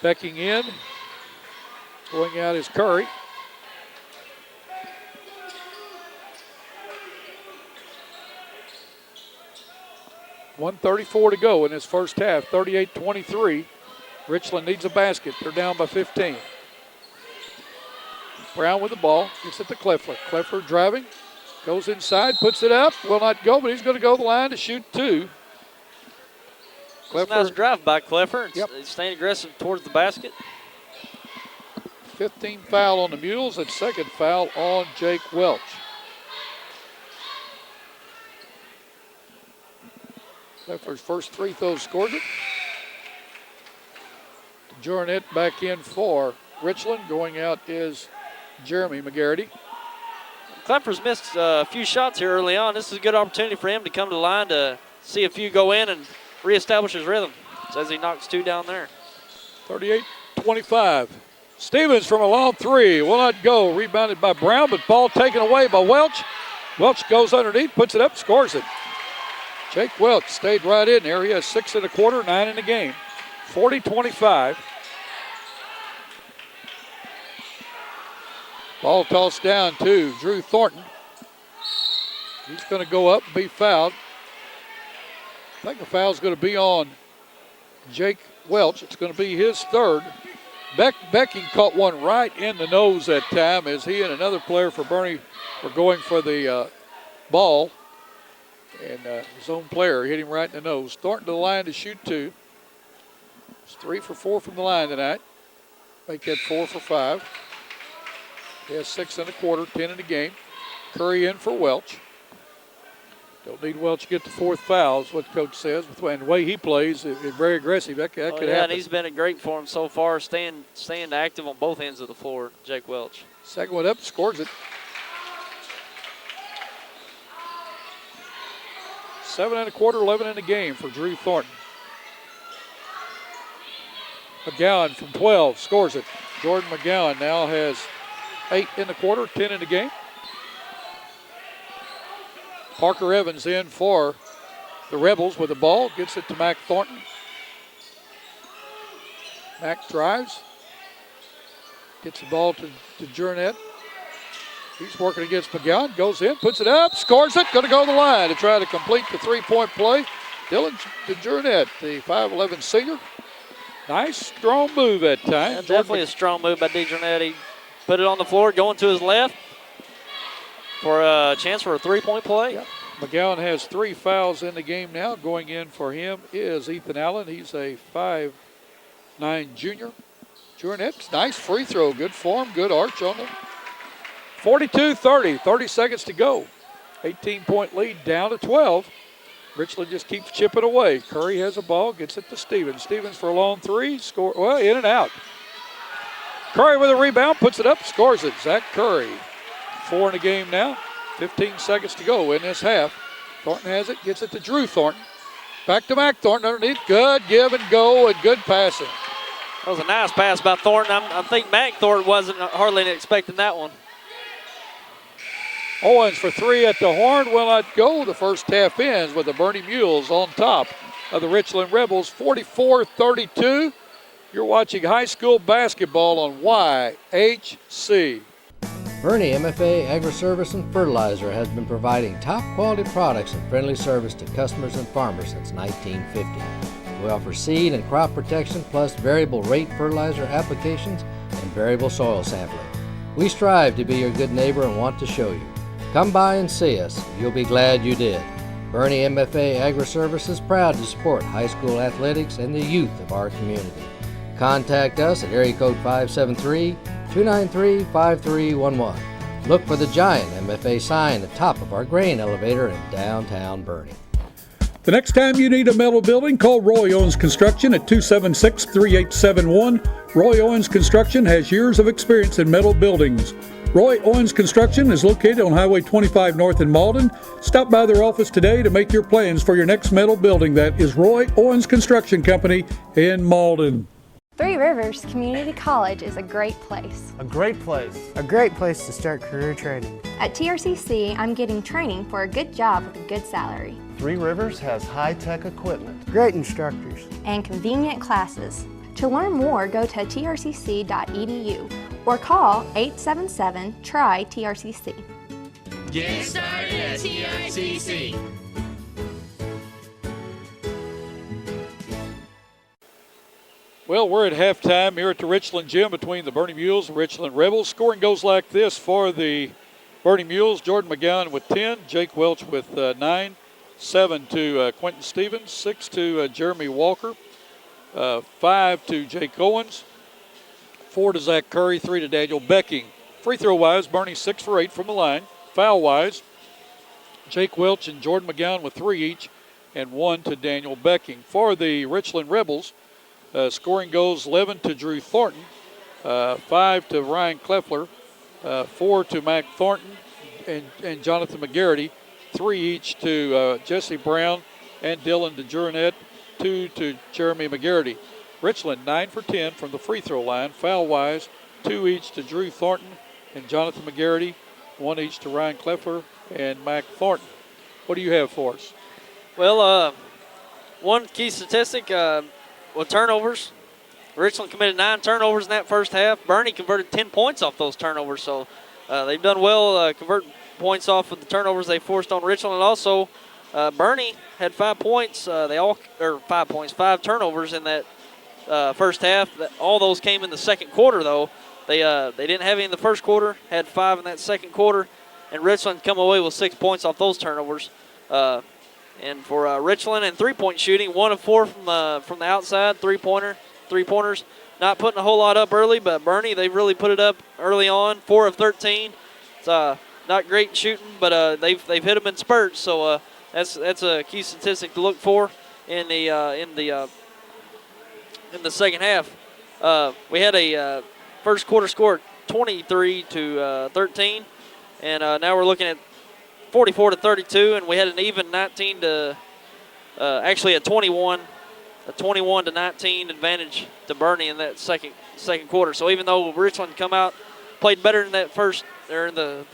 Backing in. Going out is Curry. 1:34 to go in this first half, 38-23. Richland needs a basket. They're down by 15. Brown with the ball, gets it to Clifford. Clifford driving, goes inside, puts it up, will not go, but he's going to go to the line to shoot two. Clifford. Nice drive by Clifford. Yep. He's staying aggressive towards the basket. 15 foul on the Mules and second foul on Jake Welch. Clifford's first free throw scores it. Jornet back in for Richland. Going out is Jeremy McGarity. Clifford's missed a few shots here early on. This is a good opportunity for him to come to the line to see a few go in and reestablish his rhythm as he knocks two down there. 38-25. Stevens from a long three will not go. Rebounded by Brown, but ball taken away by Welch. Welch goes underneath, puts it up, scores it. Jake Welch stayed right in there. He has 6 in the quarter, 9 in the game. 40-25. Ball tossed down to Drew Thornton. He's going to go up and be fouled. I think the foul's going to be on Jake Welch. It's going to be his third. Becking caught one right in the nose that time as he and another player for Bernie were going for the ball. And his own player hit him right in the nose. Thornton to the line to shoot two. It's 3 for 4 from the line tonight. Make that 4 for 5. He has 6 in the quarter, 10 in the game. Curry in for Welch. Don't need Welch to get the fourth foul, is what the coach says. And the way he plays, it's very aggressive. That could happen. And he's been great for him so far, staying active on both ends of the floor, Jake Welch. Second one up, scores it. 7 in the quarter, 11 in the game for Drew Thornton. McGowan from 12 scores it. Jordan McGowan now has 8 in the quarter, 10 in the game. Parker Evans in for the Rebels with the ball. Gets it to Mac Thornton. Mac drives. Gets the ball to Jornet. He's working against McGowan. Goes in, puts it up, scores it. Going to go to the line to try to complete the three-point play. Dylan Jornet, the 5'11 senior. Nice, strong move that time. Yeah, definitely a strong move by DeJournet. He put it on the floor, going to his left for a chance for a three-point play. Yep. McGowan has 3 fouls in the game now. Going in for him is Ethan Allen. He's a 5'9 junior. Jornet's nice free throw. Good form, good arch on them. 42-30, 30 seconds to go. 18-point lead down to 12. Richland just keeps chipping away. Curry has a ball, gets it to Stevens. Stevens for a long three, score, well, in and out. Curry with a rebound, puts it up, scores it. Zach Curry, 4 in the game now. 15 seconds to go in this half. Thornton has it, gets it to Drew Thornton. Back to Mac Thornton underneath. Good give and go and good passing. That was a nice pass by Thornton. I think Mac Thornton wasn't hardly expecting that one. Owens for 3 at the horn will not go. The first half ends with the Bernie Mules on top of the Richland Rebels, 44-32. You're watching high school basketball on YHC. Bernie MFA Agri-Service and Fertilizer has been providing top quality products and friendly service to customers and farmers since 1950. We offer seed and crop protection plus variable rate fertilizer applications and variable soil sampling. We strive to be your good neighbor and want to show you. Come by and see us. You'll be glad you did. Bernie MFA Agri-Service is proud to support high school athletics and the youth of our community. Contact us at area code 573-293-5311. Look for the giant MFA sign at the top of our grain elevator in downtown Bernie. The next time you need a metal building, call Roy Owens Construction at 276-3871. Roy Owens Construction has years of experience in metal buildings. Roy Owens Construction is located on Highway 25 North in Malden. Stop by their office today to make your plans for your next metal building. That is Roy Owens Construction Company in Malden. Three Rivers Community College is a great place. A great place. A great place to start career training. At TRCC, I'm getting training for a good job with a good salary. Three Rivers has high-tech equipment. Great instructors. And convenient classes. To learn more, go to trcc.edu or call 877-TRY-TRCC. Get started at TRCC. Well, we're at halftime here at the Richland Gym between the Bernie Mules and Richland Rebels. Scoring goes like this for the Bernie Mules: Jordan McGowan with 10, Jake Welch with 9, 7 to Quentin Stevens, 6 to Jeremy Walker, 5 to Jake Owens, 4 to Zach Curry, 3 to Daniel Becking. Free throw wise, Bernie 6 for 8 from the line. Foul wise, Jake Welch and Jordan McGowan with 3 each, and 1 to Daniel Becking. For the Richland Rebels, scoring goes 11 to Drew Thornton, 5 to Ryan Kleffler, 4 to Mac Thornton and Jonathan McGarity, 3 each to Jesse Brown and Dylan DeJournet, 2 to Jeremy McGarity. Richland 9 for 10 from the free throw line. Foul wise, 2 each to Drew Thornton and Jonathan McGarity, 1 each to Ryan Kleffler and Mac Thornton. What do you have for us? Well, one key statistic with turnovers. Richland committed 9 turnovers in that first half. Bernie converted 10 points off those turnovers, so they've done well converting points off of the turnovers they forced on Richland. And also, Bernie had 5 points. 5 turnovers in that first half. All those came in the second quarter, though. They didn't have any in the first quarter, had 5 in that second quarter, and Richland come away with 6 points off those turnovers. And for Richland and three-point shooting, 1 of 4 from the outside, three-pointers. Not putting a whole lot up early, but Bernie, they've really put it up early on, 4 of 13. It's not great shooting, but they've hit them in spurts, so that's a key statistic to look for in the second half. We had a first quarter score 23 to 13, and now we're looking at 44 to 32, and we had an even 19 to actually a 21 to 19 advantage to Bernie in that second quarter. So even though Richland come out played better in that first or in the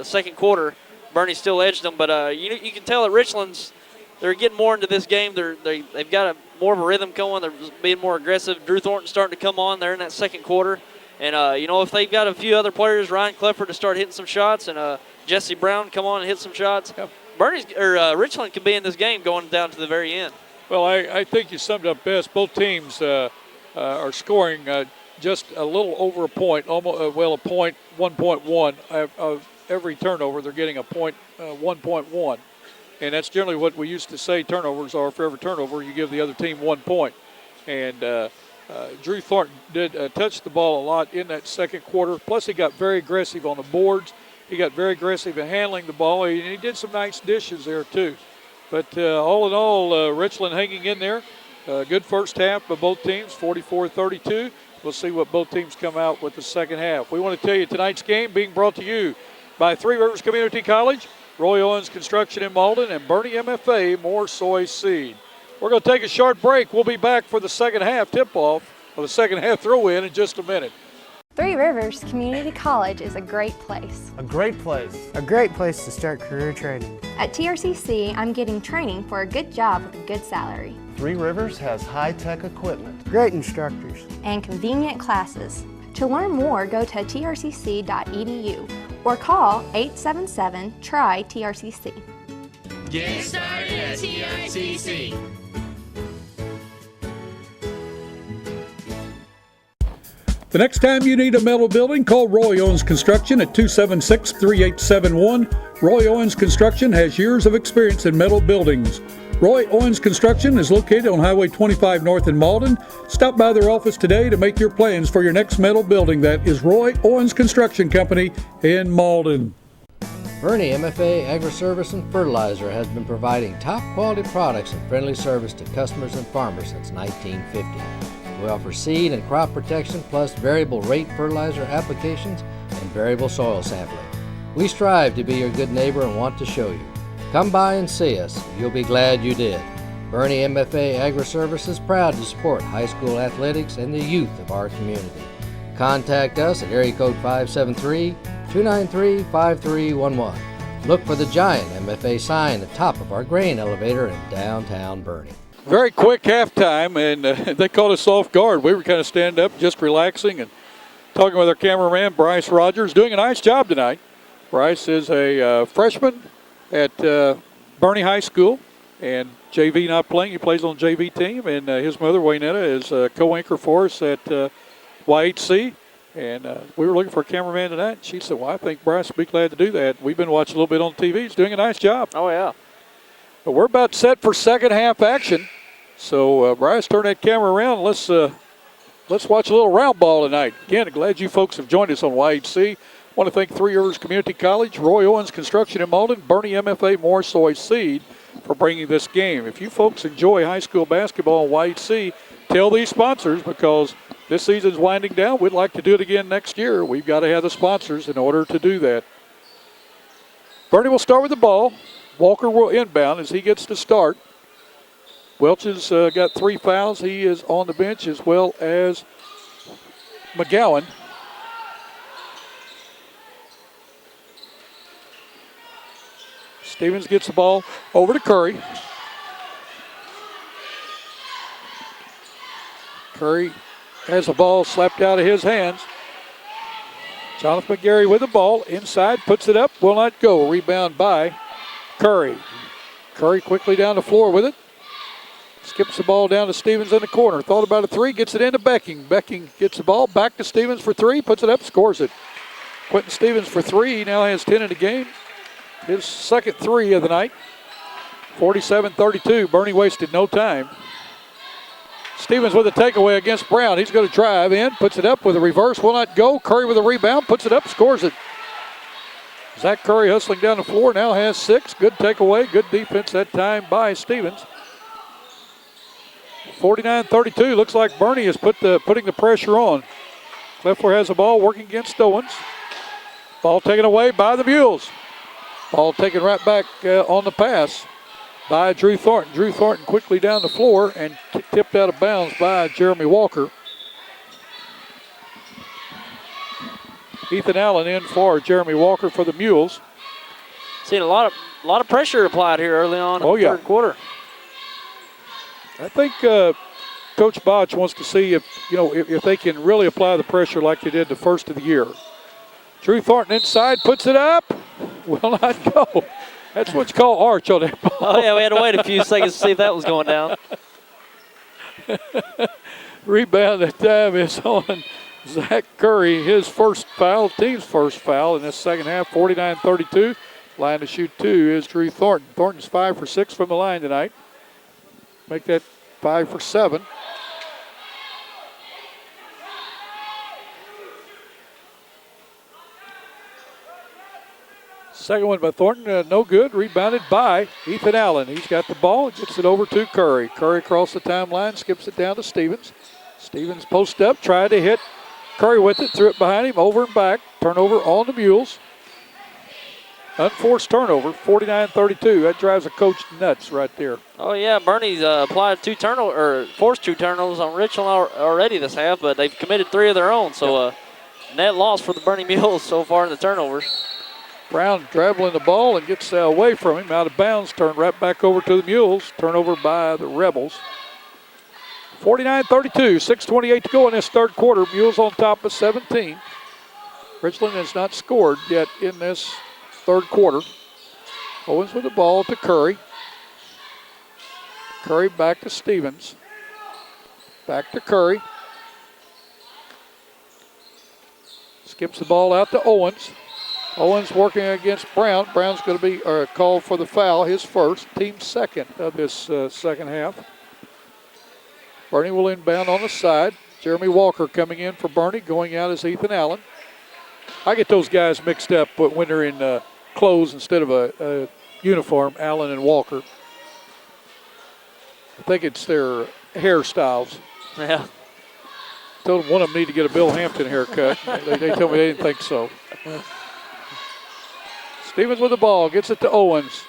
second quarter, Bernie still edged them. But you can tell that Richland's they're getting more into this game. They've got more of a rhythm going. They're being more aggressive. Drew Thornton's starting to come on there in that second quarter. And, if they've got a few other players, Ryan Klefford to start hitting some shots and Jesse Brown come on and hit some shots, yep. Richland could be in this game going down to the very end. Well, I think you summed up best. Both teams are scoring just a little over a point, almost a point, 1.1 of every turnover. They're getting a point, 1.1. And that's generally what we used to say turnovers are. For every turnover, you give the other team 1 point. And Drew Thornton did touch the ball a lot in that second quarter. Plus, he got very aggressive on the boards. He got very aggressive in handling the ball. And he did some nice dishes there, too. But all in all, Richland hanging in there. Good first half by both teams, 44-32. We'll see what both teams come out with the second half. We want to tell you tonight's game being brought to you by Three Rivers Community College, Roy Owens Construction in Malden, and Bernie MFA More Soy Seed. We're going to take a short break. We'll be back for the second half tip-off, or the second half throw-in in just a minute. Three Rivers Community College is a great place. A great place. A great place to start career training. At TRCC, I'm getting training for a good job with a good salary. Three Rivers has high-tech equipment. Great instructors. And convenient classes. To learn more, go to trcc.edu or call 877-TRY-TRCC. Get started at TRCC. The next time you need a metal building, call Roy Owens Construction at 276-3871. Roy Owens Construction has years of experience in metal buildings. Roy Owens Construction is located on Highway 25 North in Malden. Stop by their office today to make your plans for your next metal building. That is Roy Owens Construction Company in Malden. Bernie MFA Agri-Service and Fertilizer has been providing top quality products and friendly service to customers and farmers since 1950. We offer seed and crop protection plus variable rate fertilizer applications and variable soil sampling. We strive to be your good neighbor and want to show you. Come by and see us. You'll be glad you did. Bernie MFA Agri-Service is proud to support high school athletics and the youth of our community. Contact us at area code 573-293-5311. Look for the giant MFA sign at the top of our grain elevator in downtown Bernie. Very quick halftime, and they caught us off guard. We were kind of standing up, just relaxing and talking with our cameraman, Bryce Rogers, doing a nice job tonight. Bryce is a freshman at Bernie High School and JV not playing. He plays on JV team, and his mother, Waynetta, is a co-anchor for us at YHC. And we were looking for a cameraman tonight. And she said, well, I think Bryce would be glad to do that. We've been watching a little bit on TV. He's doing a nice job. Oh, yeah. But we're about set for second half action. So, Bryce, turn that camera around. Let's watch a little round ball tonight. Again, glad you folks have joined us on YHC. Want to thank Three Rivers Community College, Roy Owens Construction in Malden, Bernie MFA Morsoy Seed for bringing this game. If you folks enjoy high school basketball on YHC, tell these sponsors, because this season's winding down. We'd like to do it again next year. We've got to have the sponsors in order to do that. Bernie will start with the ball. Walker will inbound as he gets to start. Welch has got 3 fouls. He is on the bench, as well as McGowan. Stevens gets the ball over to Curry. Curry has the ball slapped out of his hands. Jonathan McGarry with the ball. Inside, puts it up, will not go. Rebound by Curry. Curry quickly down the floor with it. Skips the ball down to Stevens in the corner. Thought about a 3, gets it into Becking. Becking gets the ball back to Stevens for 3, puts it up, scores it. Quentin Stevens for 3, he now has 10 in the game. His second 3 of the night. 47-32, Bernie wasted no time. Stevens with a takeaway against Brown. He's going to drive in, puts it up with a reverse, will not go. Curry with a rebound, puts it up, scores it. Zach Curry hustling down the floor, now has 6. Good takeaway, good defense that time by Stevens. 49-32, looks like Bernie is putting the pressure on. Leffler has the ball, working against Owens. Ball taken away by the Mules. Ball taken right back on the pass by Drew Thornton. Drew Thornton quickly down the floor and tipped out of bounds by Jeremy Walker. Ethan Allen in for Jeremy Walker for the Mules. Seeing a lot of pressure applied here early on in the third quarter. I think Coach Botch wants to see if they can really apply the pressure like they did the first of the year. Drew Thornton inside, puts it up, will not go. That's what's called arch on that ball. Oh, yeah, we had to wait a few seconds to see if that was going down. Rebound that time is on Zach Curry, his first foul, team's first foul in this second half, 49-32. Line to shoot 2 is Drew Thornton. Thornton's 5 for 6 from the line tonight. Make that 5 for 7. Second one by Thornton, no good. Rebounded by Ethan Allen. He's got the ball, gets it over to Curry. Curry across the timeline, skips it down to Stevens. Stevens post up, tried to hit Curry with it, threw it behind him, over and back. Turnover on the Mules. Unforced turnover, 49-32. That drives a coach nuts right there. Oh, yeah, Bernie's applied forced 2 turnovers on Richland already this half, but they've committed 3 of their own. So net loss for the Bernie Mules so far in the turnovers. Brown dribbling the ball and gets away from him, out of bounds, turned right back over to the Mules. Turnover by the Rebels. 49-32, 6:28 to go in this third quarter. Mules on top of 17. Richland has not scored yet in this third quarter. Owens with the ball to Curry. Curry back to Stevens. Back to Curry. Skips the ball out to Owens. Owens working against Brown. Brown's going to be called for the foul, his first, team second of this second half. Bernie will inbound on the side. Jeremy Walker coming in for Bernie, going out as Ethan Allen. I get those guys mixed up when they're in clothes instead of a uniform, Allen and Walker. I think it's their hairstyles. Yeah. Told them one of them need to get a Bill Hampton haircut. They told me they didn't think so. Stevens with the ball, gets it to Owens.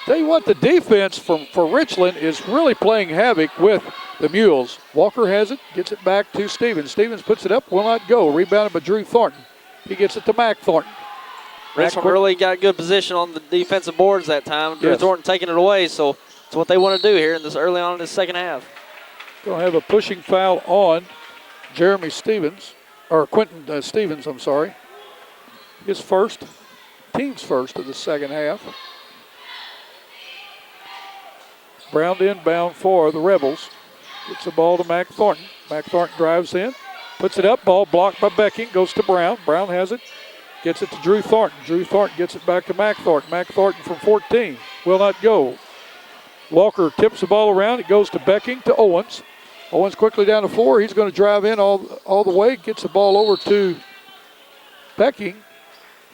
Tell you what, the defense for Richland is really playing havoc with the Mules. Walker has it, gets it back to Stevens. Stevens puts it up, will not go. Rebounded by Drew Thornton. He gets it to Mac Thornton. Richland really got good position on the defensive boards that time. Drew Thornton taking it away, so it's what they want to do here in this early on in the second half. Going to have a pushing foul on Jeremy Stevens, or Quentin Stevens, I'm sorry. His first, team's first of the second half. Brown inbound for the Rebels. Gets the ball to Mac Thornton. Mac Thornton drives in, puts it up. Ball blocked by Becking. Goes to Brown. Brown has it. Gets it to Drew Thornton. Drew Thornton gets it back to Mac Thornton. Mac Thornton from 14. Will not go. Walker tips the ball around. It goes to Becking to Owens. Owens quickly down the floor. He's going to drive in all the way. Gets the ball over to Becking,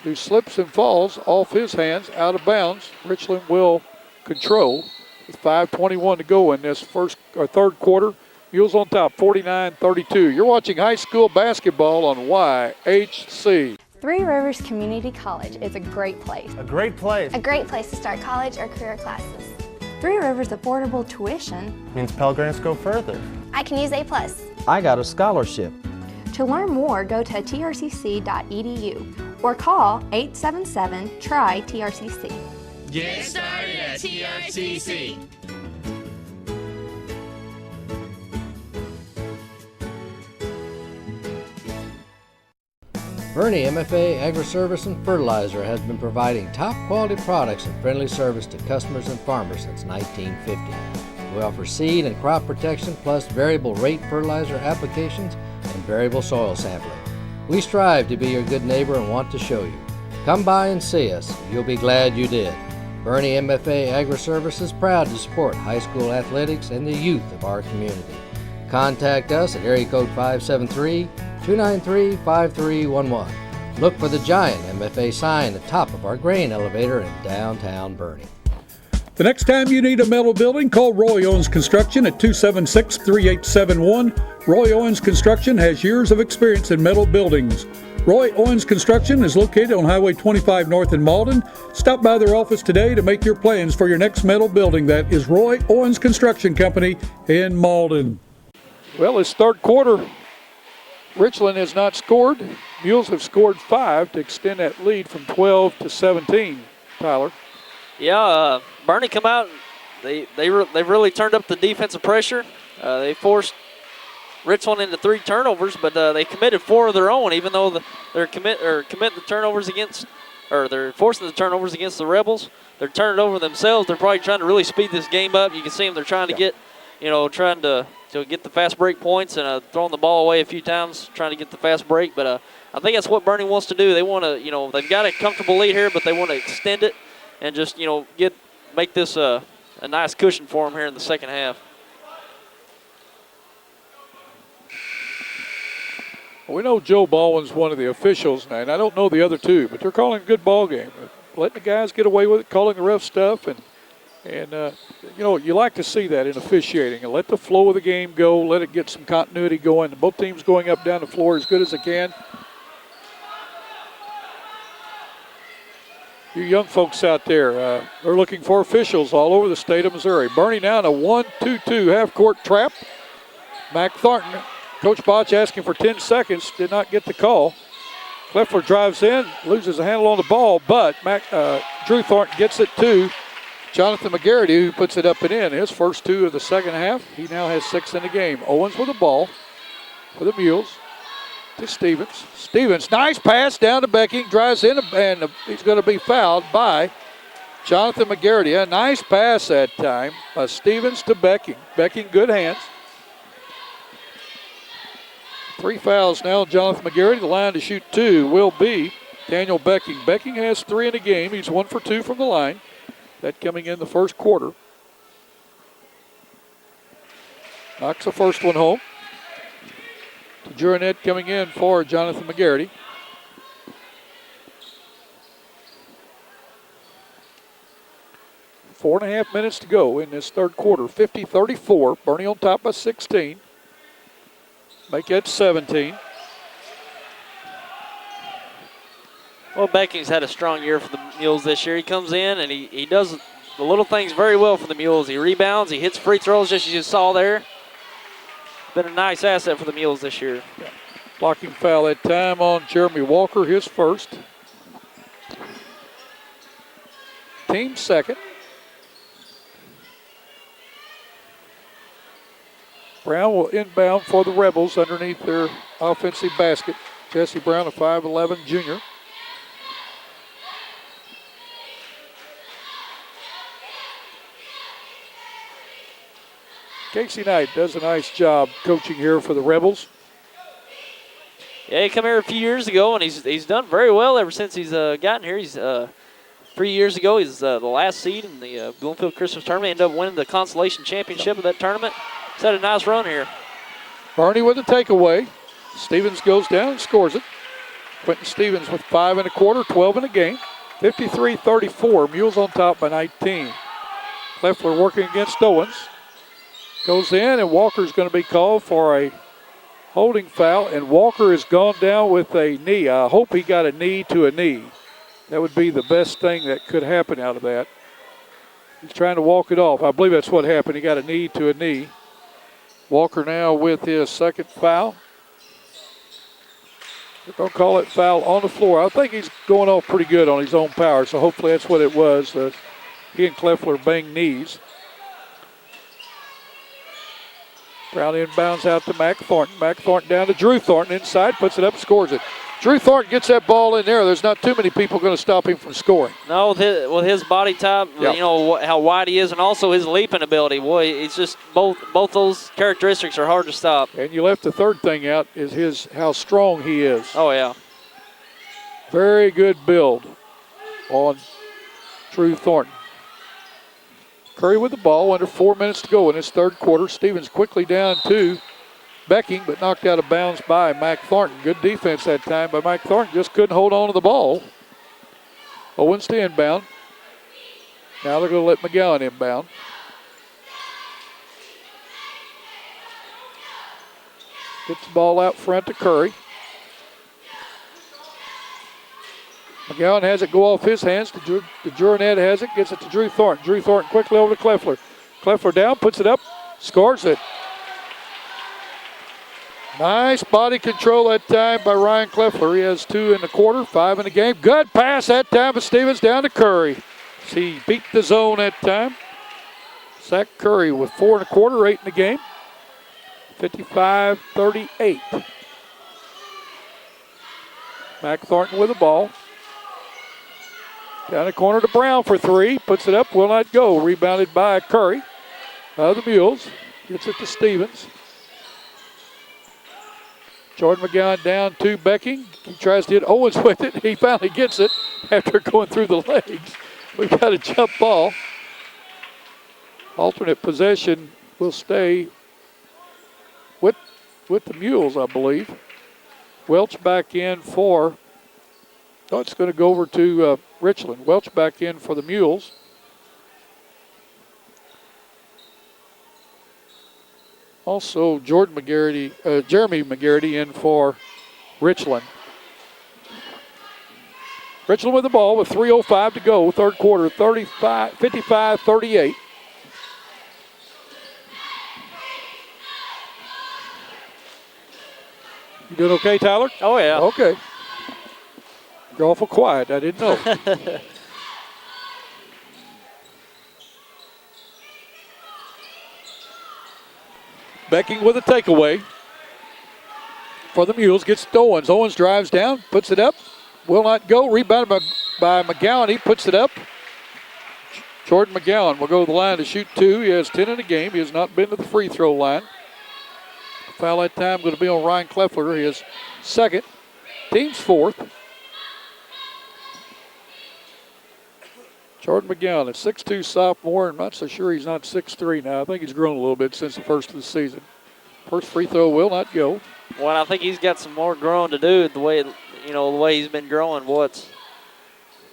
who slips and falls off his hands, out of bounds. Richland will control with 5:21 to go in this third quarter. Mules on top, 49-32. You're watching high school basketball on YHC. Three Rivers Community College is a great place. A great place. A great place to start college or career classes. Three Rivers affordable tuition. Means Pell Grants go further. I can use A+. I got a scholarship. To learn more, go to trcc.edu or call 877-TRY-TRCC. Get started at TRCC. Bernie MFA Agri-Service and Fertilizer has been providing top quality products and friendly service to customers and farmers since 1950. We offer seed and crop protection plus variable rate fertilizer applications and variable soil sampling. We strive to be your good neighbor and want to show you. Come by and see us. You'll be glad you did. Bernie MFA Agri-Service is proud to support high school athletics and the youth of our community. Contact us at area code 573-293-5311. Look for the giant MFA sign at the top of our grain elevator in downtown Bernie. The next time you need a metal building, call Roy Owens Construction at 276-3871. Roy Owens Construction has years of experience in metal buildings. Roy Owens Construction is located on Highway 25 North in Malden. Stop by their office today to make your plans for your next metal building. That is Roy Owens Construction Company in Malden. Well, it's third quarter. Richland has not scored. Mules have scored 5 to extend that lead from 12 to 17, Tyler. Yeah, Bernie come out. They've really turned up the defensive pressure. They forced Richland into 3 turnovers, but they committed 4 of their own. Even though they're committing the turnovers against, or they're forcing the turnovers against the Rebels, they're turning it over themselves. They're probably trying to really speed this game up. You can see them. They're trying to get, trying to get the fast break points and throwing the ball away a few times, trying to get the fast break. But I think that's what Bernie wants to do. They want to, they've got a comfortable lead here, but they want to extend it and just, make this a nice cushion for them here in the second half. We know Joe Baldwin's one of the officials now, and I don't know the other two, but they're calling a good ball game. Letting the guys get away with it, calling the rough stuff, and you like to see that in officiating. And let the flow of the game go, let it get some continuity going. Both teams going up down the floor as good as they can. You young folks out there, they're looking for officials all over the state of Missouri. Bernie now in a 1-2-2 half-court trap. Mac Thornton, Coach Botch asking for 10 seconds, did not get the call. Kleffler drives in, loses a handle on the ball, but Drew Thornton gets it to Jonathan McGarity, who puts it up and in. His first 2 of the second half. He now has 6 in the game. Owens with the ball for the Mules. To Stevens. Stevens, nice pass down to Becking, drives in, and he's going to be fouled by Jonathan McGarity. A nice pass that time by Stevens to Becking. Becking, good hands. 3 fouls now. Jonathan McGarity, the line to shoot 2 will be Daniel Becking. Becking has 3 in the game. He's 1 for 2 from the line. That coming in the first quarter. Knocks the first one home. To Jurinet coming in for Jonathan McGarity. Four and a half minutes to go in this third quarter. 50-34. Bernie on top by 16. Make it 17. Well, Becking's had a strong year for the Mules this year. He comes in and he does the little things very well for the Mules. He rebounds, he hits free throws, just as you saw there. Been a nice asset for the Mules this year. Yeah. Blocking foul that time on Jeremy Walker, his first. Team second. Brown will inbound for the Rebels underneath their offensive basket. Jesse Brown, a 5'11 junior. Casey Knight does a nice job coaching here for the Rebels. Yeah, he came here a few years ago, and he's done very well ever since he's gotten here. He's 3 years ago, he's the last seed in the Bloomfield Christmas tournament. Ended up winning the consolation championship of that tournament. He's had a nice run here. Barney with the takeaway. Stevens goes down and scores it. Quentin Stevens with 5 1/4, 12 in a game. 53-34. Mules on top by 19. Kleffler working against Owens. Goes in, and Walker's going to be called for a holding foul, and Walker has gone down with a knee. I hope he got a knee to a knee. That would be the best thing that could happen out of that. He's trying to walk it off. I believe that's what happened. He got a knee to a knee. Walker now with his second foul. They're going to call it foul on the floor. I think he's going off pretty good on his own power, so hopefully that's what it was. He and Kleffler banged knees. Brown inbounds out to Mac Thornton. Mac Thornton down to Drew Thornton inside, puts it up, scores it. Drew Thornton gets that ball in there. There's not too many people going to stop him from scoring. No, with his body type, Yep. you know how wide he is, and also his leaping ability. Boy, it's just both those characteristics are hard to stop. And you left the third thing out is how strong he is. Oh yeah, Very good build on Drew Thornton. Curry with the ball, under 4 minutes to go in this third quarter. Stevens quickly down to Becking, but knocked out of bounds by Mac Thornton. Good defense that time by Mac Thornton. Just couldn't hold on to the ball. Owens to inbound. Now they're going to let McGowan inbound. Gets the ball out front to Curry. McGowan has it go off his hands. The Jornet has it, gets it to Drew Thornton. Drew Thornton quickly over to Kleffler. Kleffler down, puts it up, scores it. Nice body control that time by Ryan Kleffler. He has 2 1/4, 5 in the game. Good pass that time by Stevens down to Curry. He beat the zone that time. Zach Curry with 4 1/4, 8 in the game. 55-38. Mac Thornton with the ball. Down the corner to Brown for 3. Puts it up, will not go. Rebounded by Curry. The Mules. Gets it to Stevens. Jordan McGowan down to Becking. He tries to hit Owens with it. He finally gets it after going through the legs. We've got a jump ball. Alternate possession will stay with the Mules, I believe. Welch back in for, it's going to go over to Richland. Welch back in for the Mules. Also, Jeremy McGarity in for Richland. Richland with the ball with 3:05 to go, third quarter, 55-38. You doing okay, Tyler? oh yeah. Okay. You're awful quiet. I didn't know. Becking with a takeaway for the Mules. Gets to Owens. Owens drives down, puts it up. Will not go. Rebounded by McGowan. He puts it up. Jordan McGowan will go to the line to shoot 2. He has 10 in the game. He has not been to the free throw line. Foul that time going to be on Ryan Kleffler. His second. Team's fourth. Jordan McGowan, a 6'2 sophomore. I'm not so sure he's not 6'3 now. I think he's grown a little bit since the first of the season. First free throw will not go. Well, I think he's got some more growing to do. The way he's been growing. If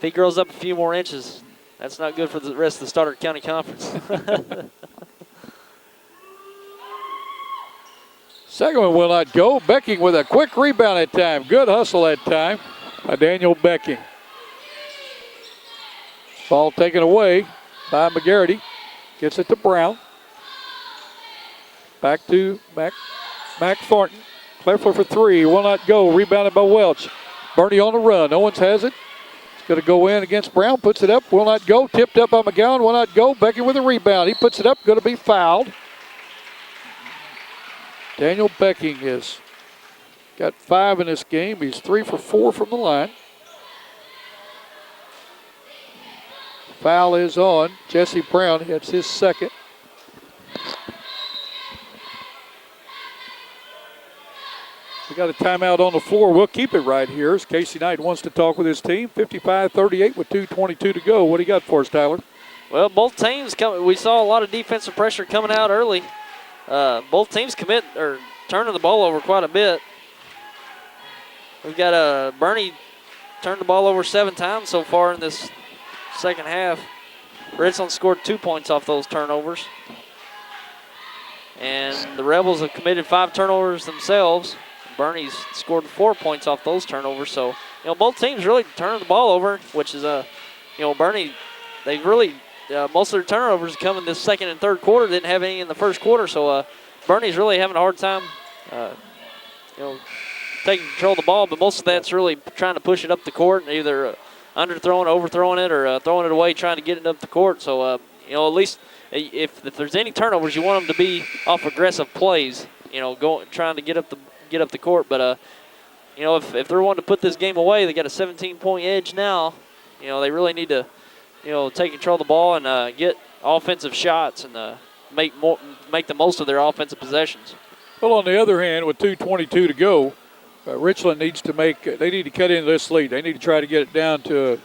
he grows up a few more inches, that's not good for the rest of the Stoddard County Conference. Second one will not go. Becking with a quick rebound that time. Good hustle that time by Daniel Becking. Ball taken away by McGarity. Gets it to Brown. Back to Mac Thornton. Kleffler for 3. Will not go. Rebounded by Welch. Bernie on the run. Owens has it. It's going to go in against Brown. Puts it up. Will not go. Tipped up by McGowan. Will not go. Becking with a rebound. He puts it up. Going to be fouled. Daniel Becking has got 5 in this game. He's 3 for 4 from the line. Foul is on Jesse Brown. It's his second. got a timeout on the floor. We'll keep it right here as Casey Knight wants to talk with his team. 55-38 with 2:22 to go. What do you got for us, Tyler? Well, both teams we saw a lot of defensive pressure coming out early. Both teams turning the ball over quite a bit. We've got Bernie turned the ball over 7 times so far in this second half. Richland scored 2 points off those turnovers. And the Rebels have committed 5 turnovers themselves. Bernie's scored 4 points off those turnovers. So, both teams really turning the ball over, which is, Bernie, they've really, most of their turnovers come in this second and third quarter. Didn't have any in the first quarter. So, Bernie's really having a hard time, taking control of the ball. But most of that's really trying to push it up the court, either underthrowing, overthrowing it, or throwing it away, trying to get it up the court. So, at least if there's any turnovers, you want them to be off aggressive plays. Trying to get up the court. But if they're wanting to put this game away, they got a 17-point edge now. They really need to, take control of the ball and get offensive shots and make the most of their offensive possessions. Well, on the other hand, with 2:22 to go, Richland needs to they need to cut into this lead. They need to try to get it down to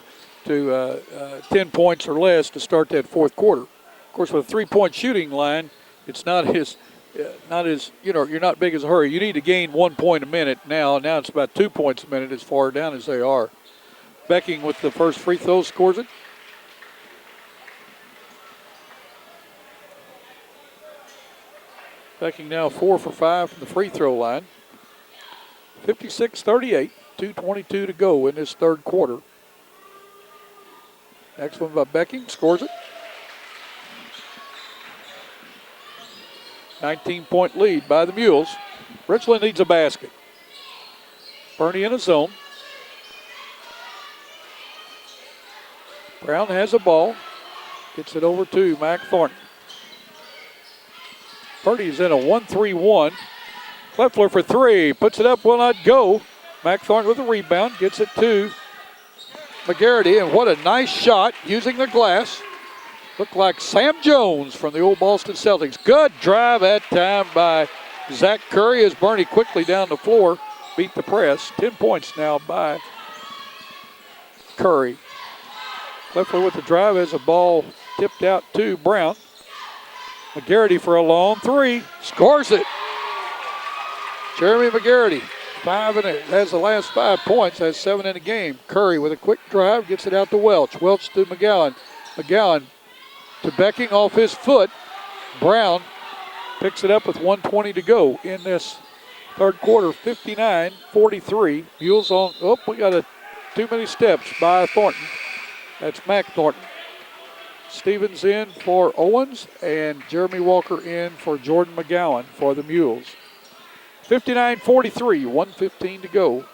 10 points or less to start that fourth quarter. Of course, with a 3-point shooting line, it's not as you're not big as a hurry. You need to gain 1 point a minute now. Now it's about 2 points a minute as far down as they are. Becking with the first free throw scores it. Becking now 4 for 5 from the free throw line. 56-38, 2:22 to go in this third quarter. Next one by Becking, scores it. 19-point lead by the Mules. Richland needs a basket. Bernie in a zone. Brown has a ball. Gets it over to Mac Thornton. Purdy's in a 1-3-1. Leffler for 3. Puts it up, will not go. Mac Thornton with a rebound. Gets it to McGarity. And what a nice shot using the glass. Looked like Sam Jones from the old Boston Celtics. Good drive that time by Zach Curry as Bernie quickly down the floor beat the press. 10 points now by Curry. Leffler with the drive as a ball tipped out to Brown. McGarity for a long 3. Scores it. Jeremy McGarity, 5 in it. Has the last 5 points. Has 7 in the game. Curry with a quick drive. Gets it out to Welch. Welch to McGowan. McGowan to Becking off his foot. Brown picks it up with 1:20 to go in this third quarter. 59-43. Mules on. Oh, we got too many steps by Thornton. That's Mac Thornton. Stevens in for Owens and Jeremy Walker in for Jordan McGowan for the Mules. 59-43, 1:15 to go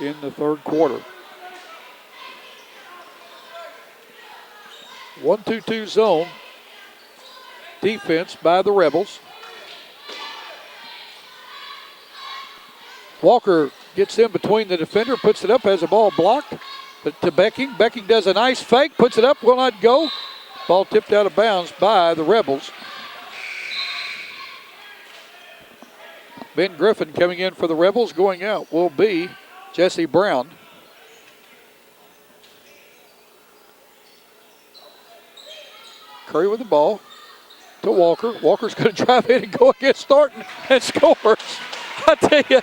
in the third quarter. 1-2-2 zone defense by the Rebels. Walker gets in between the defender, puts it up, has a ball blocked, but to Becking. Becking does a nice fake, puts it up, will not go. Ball tipped out of bounds by the Rebels. Ben Griffin coming in for the Rebels. Going out will be Jesse Brown. Curry with the ball to Walker. Walker's going to drive in and go against Thornton and scores. I tell you,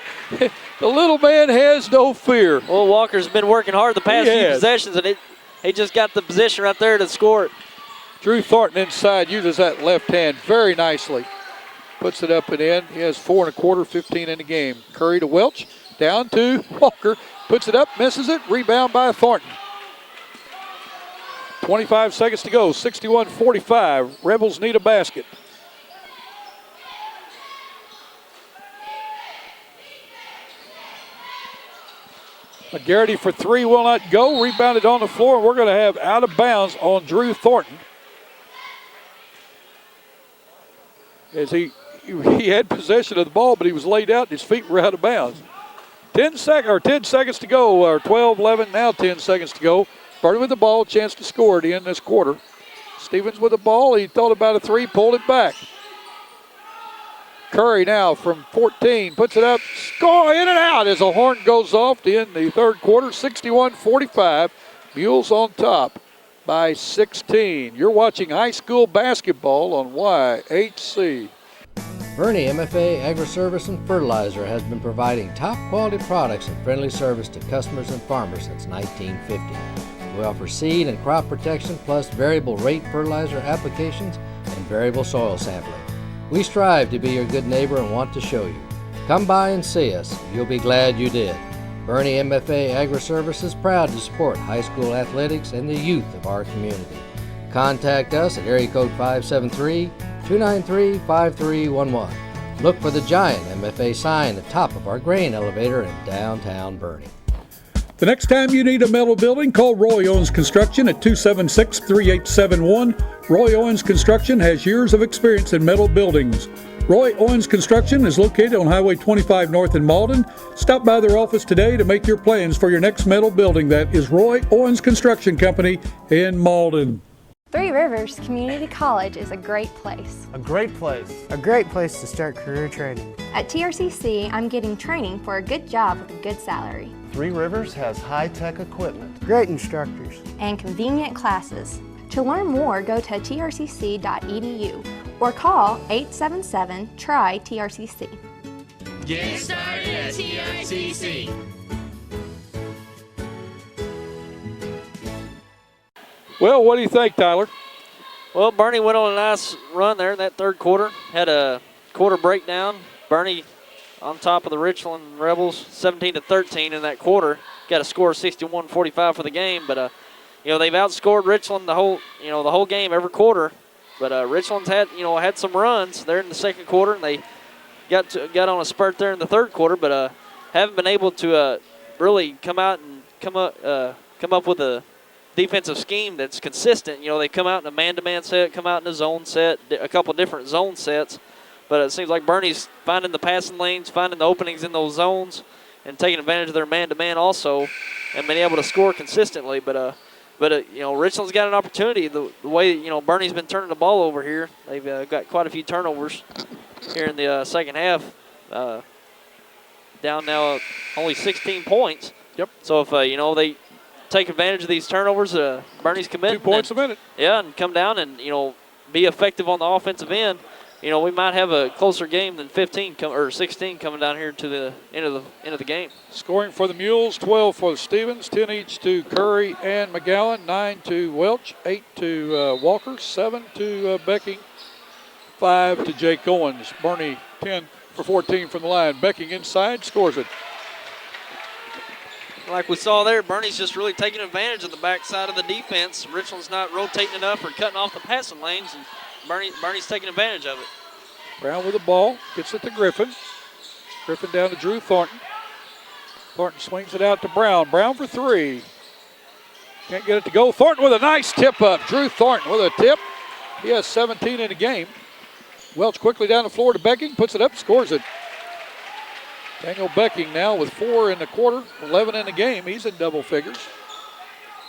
the little man has no fear. Well, Walker's been working hard the past few possessions, and he just got the position right there to score it. Drew Thornton inside uses that left hand very nicely. Puts it up and in. He has 4 1/4, 15 in the game. Curry to Welch. Down to Walker. Puts it up, misses it. Rebound by Thornton. 25 seconds to go. 61-45. Rebels need a basket. McGarity for 3 will not go. Rebounded on the floor. We're going to have out of bounds on Drew Thornton. As he had possession of the ball, but he was laid out and his feet were out of bounds. 10 seconds to go, or 12, 11, now 10 seconds to go. Bernie with the ball, chance to score at the end of this quarter. Stevens with the ball, he thought about a 3, pulled it back. Curry now from 14, puts it up, Score in and out as a horn goes off to end the third quarter. 61-45. Mules on top by 16. You're watching high school basketball on YHC. Bernie MFA Agri-Service and Fertilizer has been providing top quality products and friendly service to customers and farmers since 1950. We offer seed and crop protection plus variable rate fertilizer applications and variable soil sampling. We strive to be your good neighbor and want to show you. Come by and see us. You'll be glad you did. Bernie MFA Agri-Service is proud to support high school athletics and the youth of our community. Contact us at area code 573-293-5311. Look for the giant MFA sign at the top of our grain elevator in downtown Bernie. The next time you need a metal building, call Roy Owens Construction at 276-3871. Roy Owens Construction has years of experience in metal buildings. Roy Owens Construction is located on Highway 25 North in Malden. Stop by their office today to make your plans for your next metal building. That is Roy Owens Construction Company in Malden. Three Rivers Community College is a great place. A great place. A great place to start career training. At TRCC, I'm getting training for a good job with a good salary. Three Rivers has high-tech equipment. Great instructors. And convenient classes. To learn more, go to trcc.edu or call 877-TRY-TRCC. Get started at TRCC. Well, what do you think, Tyler? Well, Bernie went on a nice run there in that third quarter. Had a quarter breakdown. Bernie on top of the Richland Rebels, 17-13 in that quarter. Got a score of 61-45 for the game, but they've outscored Richland the whole game every quarter. But Richland's had some runs there in the second quarter, and they got on a spurt there in the third quarter, but haven't been able to really come up with a defensive scheme that's consistent. They come out in a man-to-man set, come out in a zone set, a couple different zone sets. But it seems like Bernie's finding the passing lanes, finding the openings in those zones, and taking advantage of their man-to-man also, and been able to score consistently. But Richland's got an opportunity. The way Bernie's been turning the ball over here, they've got quite a few turnovers here in the second half. Down now only 16 points. Yep. So if they take advantage of these turnovers, Bernie's committing. 2 points a minute. Yeah, and come down and be effective on the offensive end. We might have a closer game than 16 coming down here to the end of the game. Scoring for the Mules, 12 for the Stevens, 10 each to Curry and McGowan, 9 to Welch, 8 to Walker, 7 to Becking, 5 to Jake Owens. Bernie 10 for 14 from the line. Becking inside, scores it. Like we saw there, Bernie's just really taking advantage of the backside of the defense. Richland's not rotating enough or cutting off the passing lanes, and Bernie's taking advantage of it. Brown with the ball, gets it to Griffin. Griffin down to Drew Thornton. Thornton swings it out to Brown. Brown for three. Can't get it to go. Thornton with a nice tip up. Drew Thornton with a tip. He has 17 in the game. Welch quickly down the floor to Becking, puts it up, scores it. Daniel Becking now with 4 in the quarter, 11 in the game. He's in double figures.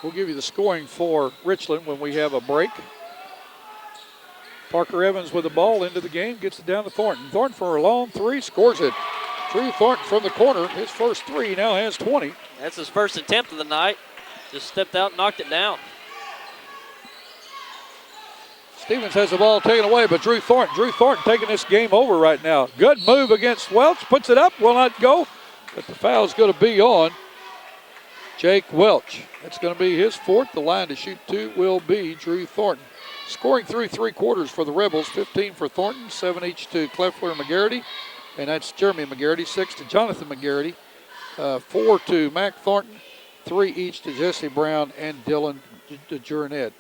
We'll give you the scoring for Richland when we have a break. Parker Evans with the ball into the game, gets it down to Thornton. Thornton for a long three, scores it. Drew Thornton from the corner, his first three, now has 20. That's his first attempt of the night. Just stepped out and knocked it down. Stevens has the ball taken away, but Drew Thornton taking this game over right now. Good move against Welch, puts it up, will not go, but the foul's going to be on Jake Welch. That's going to be his fourth. The line to shoot two will be Drew Thornton. Scoring through three quarters for the Rebels, 15 for Thornton, 7 each to Cleffler and McGarity, and that's Jeremy McGarity, 6 to Jonathan McGarity, 4 to Mac Thornton, 3 each to Jesse Brown and Dylan DeJournet.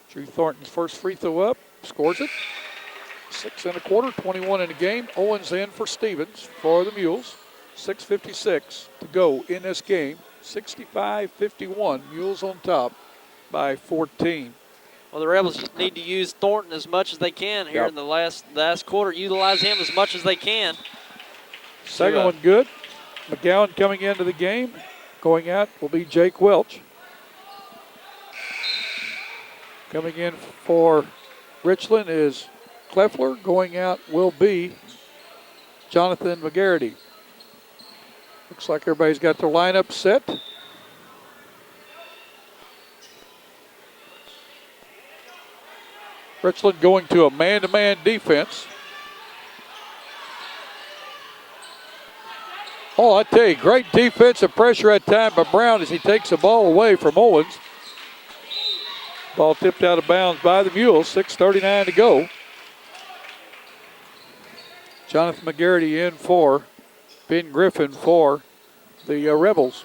Drew Thornton's first free throw up, scores it. 6 and a quarter, 21 in the game. Owens in for Stevens for the Mules. 6:56 to go in this game. 65-51, Mules on top by 14. Well, the Rebels need to use Thornton as much as they can here in the last quarter. Utilize him as much as they can. Second one good. McGowan coming into the game. Going out will be Jake Welch. Coming in for Richland is Cleffler. Going out will be Jonathan McGarity. Looks like everybody's got their lineup set. Richland going to a man-to-man defense. Oh, I tell you, great defensive pressure at time by Brown as he takes the ball away from Owens. Ball tipped out of bounds by the Mules, 6:39 to go. Jonathan McGarity in for Ben Griffin for the Rebels.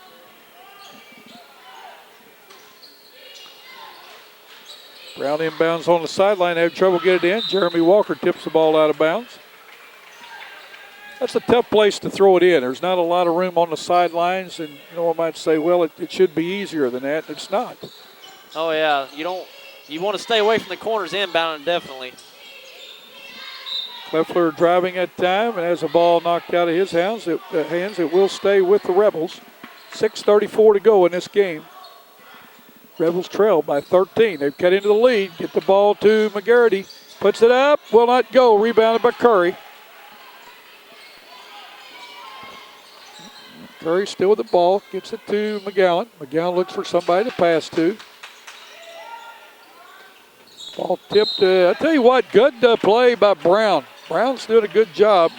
Brown inbounds on the sideline, had trouble getting it in. Jeremy Walker tips the ball out of bounds. That's a tough place to throw it in. There's not a lot of room on the sidelines, and one might say, well, it should be easier than that. It's not. Oh yeah, you want to stay away from the corners inbound, definitely. Leffler driving at time and has the ball knocked out of his hands. It will stay with the Rebels. 6:34 to go in this game. Rebels trail by 13. They've cut into the lead. Get the ball to McGarity. Puts it up. Will not go. Rebounded by Curry. Curry still with the ball. Gets it to McGowan. McGowan looks for somebody to pass to. Ball tipped. I tell you what, good play by Brown. Brown's doing a good job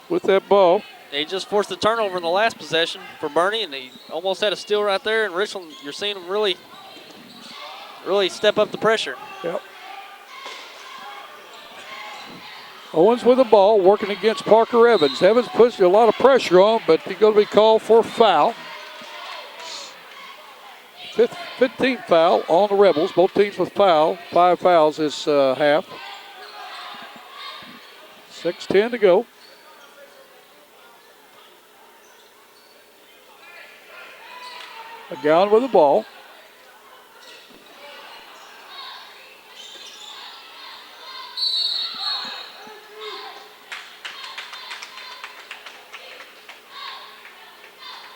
with that ball. They just forced the turnover in the last possession for Bernie, and they almost had a steal right there. And Richland, you're seeing them really step up the pressure. Yep. Owens with the ball, working against Parker Evans. Evans puts a lot of pressure on, but he's going to be called for a foul. 15th foul on the Rebels. Both teams with foul. 5 fouls this half. 6:10 to go. McGowan with the ball.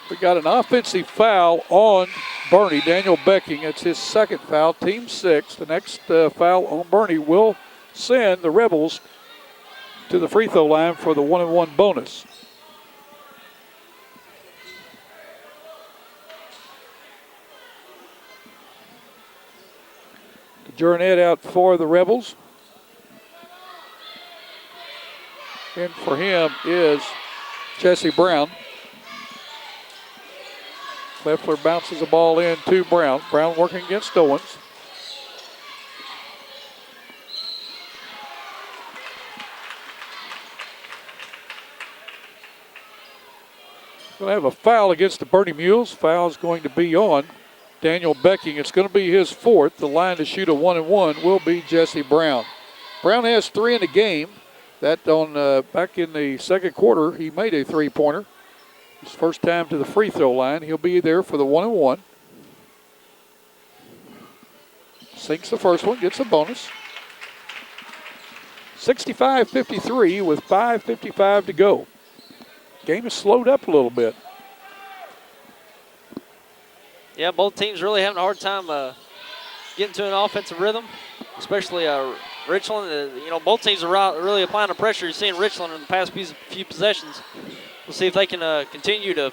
We got an offensive foul on Bernie, Daniel Becking. It's his second foul, team 6. The next foul on Bernie will send the Rebels to the free throw line for the 1-and-1 bonus. Jurnett out for the Rebels. And for him is Jesse Brown. Leffler bounces the ball in to Brown. Brown working against Owens. Going to have a foul against the Bernie Mules. Foul is going to be on Daniel Becking. It's going to be his 4th. The line to shoot a 1-and-1 will be Jesse Brown. Brown has 3 in the game. That on back in the second quarter, he made a 3-pointer. His first time to the free throw line. He'll be there for the 1-and-1. Sinks the first one, gets a bonus. 65-53 with 5:55 to go. Game has slowed up a little bit. Yeah, both teams really having a hard time getting to an offensive rhythm, especially Richland. Both teams are really applying the pressure. You're seeing Richland in the past few possessions. We'll see if they can continue to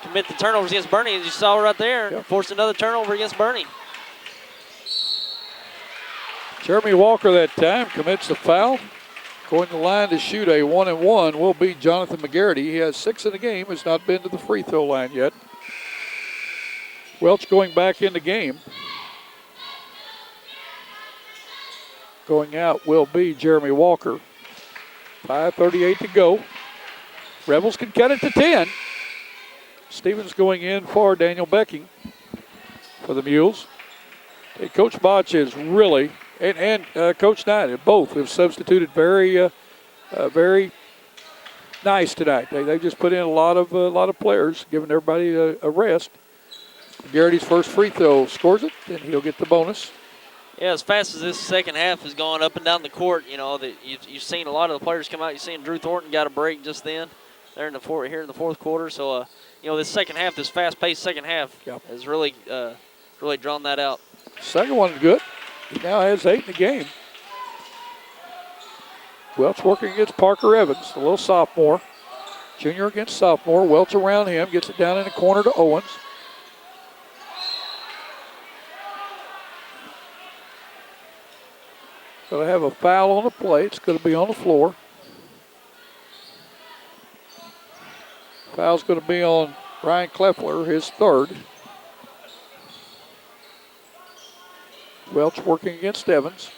commit the turnovers against Bernie, as you saw right there. Yep. Forced another turnover against Bernie. Jeremy Walker that time commits the foul. Going to the line to shoot a 1-and-1 will be Jonathan McGarity. He has 6 in the game, has not been to the free throw line yet. Welch going back in the game. Going out will be Jeremy Walker. 5:38 to go. Rebels can cut it to 10. Stevens going in for Daniel Becking for the Mules. Hey, Coach Botch is really, and Coach Knight, both have substituted very nice tonight. They just put in a lot of players, giving everybody a rest. Garrity's first free throw scores it, and he'll get the bonus. Yeah, as fast as this second half has gone up and down the court, you've seen a lot of the players come out. You've seen Drew Thornton got a break just then. They're in the fourth quarter. So, this second half, this fast-paced second half, has really drawn that out. Second one's good. He now has 8 in the game. Welch working against Parker Evans, a little sophomore. Junior against sophomore. Welch around him, gets it down in the corner to Owens. Going to have a foul on the play. It's going to be on the floor. Foul's going to be on Ryan Kleffler, his third. Welch working against Evans.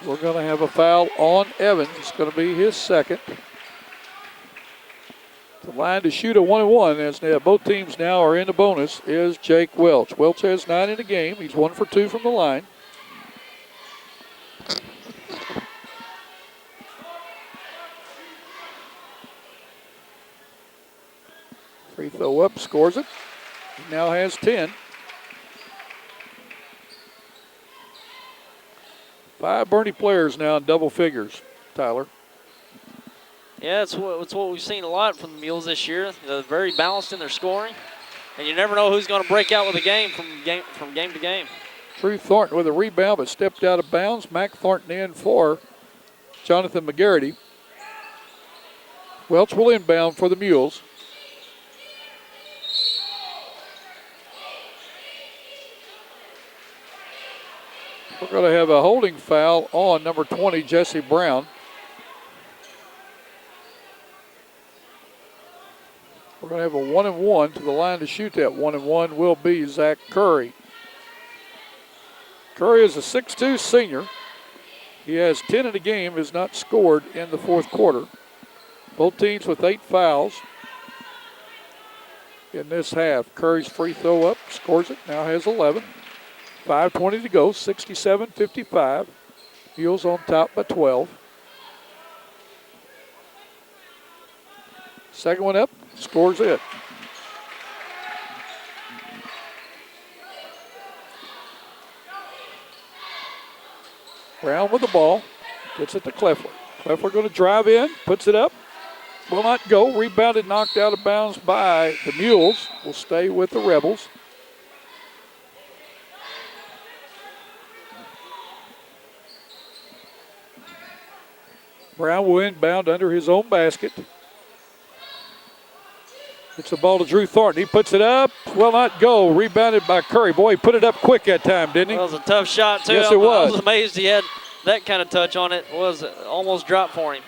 We're going to have a foul on Evans. It's going to be his second. The line to shoot a 1-and-1, as both teams now are in the bonus, is Jake Welch. Welch has 9 in the game. He's 1 for 2 from the line. Free throw up, scores it. He now has 10. 5 Bernie players now in double figures, Tyler. Yeah, it's what we've seen a lot from the Mules this year. They're very balanced in their scoring, and you never know who's going to break out with a game from game to game. Drew Thornton with a rebound, but stepped out of bounds. Mac Thornton in for Jonathan McGarity. Welch will inbound for the Mules. We're going to have a holding foul on number 20, Jesse Brown. We're going to have a 1-and-1 to the line to shoot that 1-and-1 will be Zach Curry. Curry is a 6'2 senior. He has 10 in the game, has not scored in the fourth quarter. Both teams with 8 fouls in this half. Curry's free throw up, scores it, now has 11. 5:20 to go, 67-55. Mules on top by 12. Second one up, scores it. Brown with the ball, gets it to Kleffler. Kleffler going to drive in, puts it up. Will not go, rebounded, knocked out of bounds by the Mules. Will stay with the Rebels. Brown will inbound under his own basket. It's the ball to Drew Thornton. He puts it up. Will not go. Rebounded by Curry. Boy, he put it up quick that time, didn't he? That was a tough shot, too. Yes, it was. I was amazed he had that kind of touch on it. It was almost dropped for him.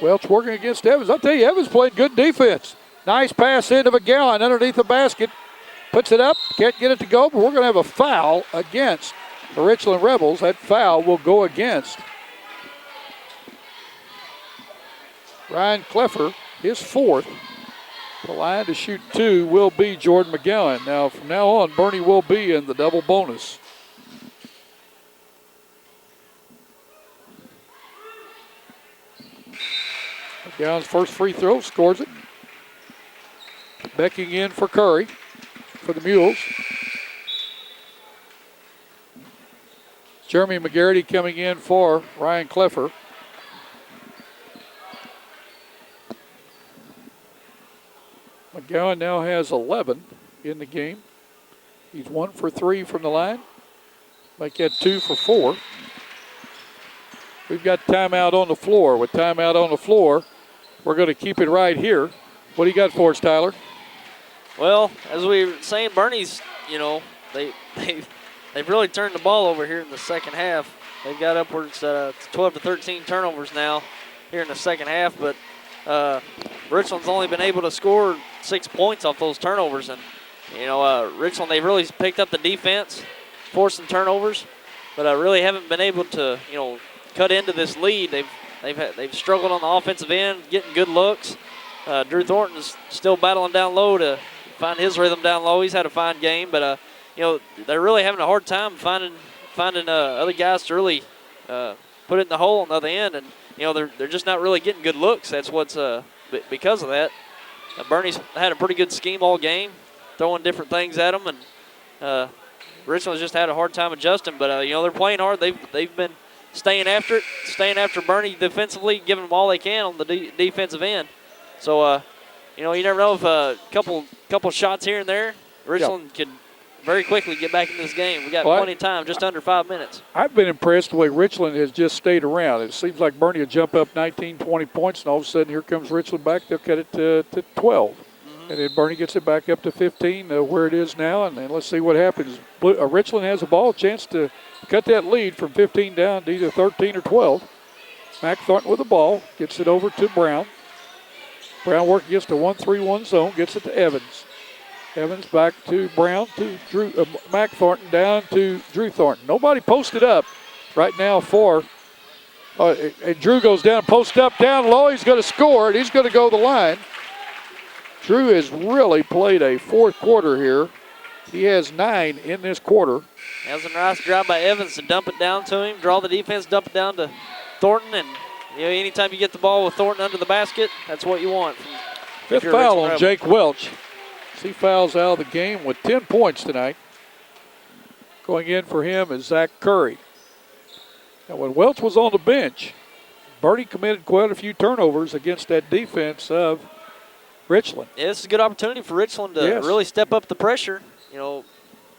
Welch working against Evans. I'll tell you, Evans played good defense. Nice pass into McGowan underneath the basket. Puts it up. Can't get it to go, but we're going to have a foul against the Richland Rebels. That foul will go against Ryan Kleffler, his fourth. The line to shoot 2 will be Jordan McGowan. Now, from now on, Bernie will be in the double bonus. McGowan's first free throw, scores it. Becking in for Curry for the Mules. Jeremy McGarity coming in for Ryan Kleffler. McGowan now has 11 in the game. He's 1 for 3 from the line. Make that 2 for 4. We've got timeout on the floor. With timeout on the floor, we're going to keep it right here. What do you got for us, Tyler? Well, as we were saying, Bernie's, they've really turned the ball over here in the second half. They've got upwards 12 to 13 turnovers now here in the second half, but Richland's only been able to score 6 points off those turnovers. And, Richland, they've really picked up the defense, forced some turnovers, but really haven't been able to, cut into this lead. They've struggled on the offensive end, getting good looks. Drew Thornton's still battling down low to find his rhythm down low. He's had a fine game, but they're really having a hard time finding other guys to really put it in the hole on the other end, and they're just not really getting good looks. That's what's because of that. Bernie's had a pretty good scheme all game, throwing different things at them, and Richland's just had a hard time adjusting. But they're playing hard. They've been staying after Bernie defensively, giving them all they can on the defensive end. So you never know if a couple shots here and there, Richland could very quickly get back in this game. We got Well, plenty of time, just under 5 minutes. I've been impressed the way Richland has just stayed around. It seems like Bernie will jump up 19, 20 points, and all of a sudden here comes Richland back. They'll cut it to 12. And then Bernie gets it back up to 15, where it is now, and then let's see what happens. Richland has a ball chance to cut that lead from 15 down to either 13 or 12. Mac Thornton with the ball, gets it over to Brown. Brown working against a 1-3-1 zone, gets it to Evans. Evans back to Brown, to Drew, Mac Thornton, down to Drew Thornton. Nobody posted up right now for, and Drew goes down, post up, down low. He's going to score, and he's going to go to the line. Drew has really played a fourth quarter here. He has 9 in this quarter. That was a nice drive by Evans to dump it down to him, draw the defense, dump it down to Thornton, and anytime you get the ball with Thornton under the basket, that's what you want. Fifth foul on Jake Welch. He fouls out of the game with 10 points tonight. Going in for him is Zach Curry. Now, when Welch was on the bench, Bernie committed quite a few turnovers against that defense of Richland. Yeah, this is a good opportunity for Richland to really step up the pressure.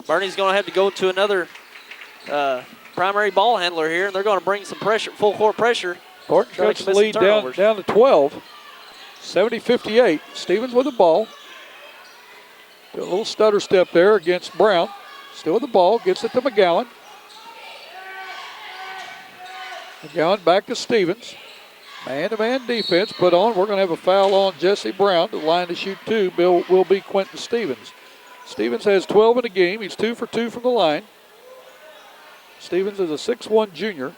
Bernie's going to have to go to another primary ball handler here, and they're going to bring some pressure, full court pressure. Thornton cuts the lead down to 12. 70-58. Stevens with the ball. Do a little stutter step there against Brown. Still with the ball, gets it to McGowan. McGowan back to Stevens. Man-to-man defense put on. We're going to have a foul on Jesse Brown. The line to shoot 2 will be Quentin Stevens. Stevens has 12 in the game. He's 2 for 2 from the line. Stevens is a 6'1 junior.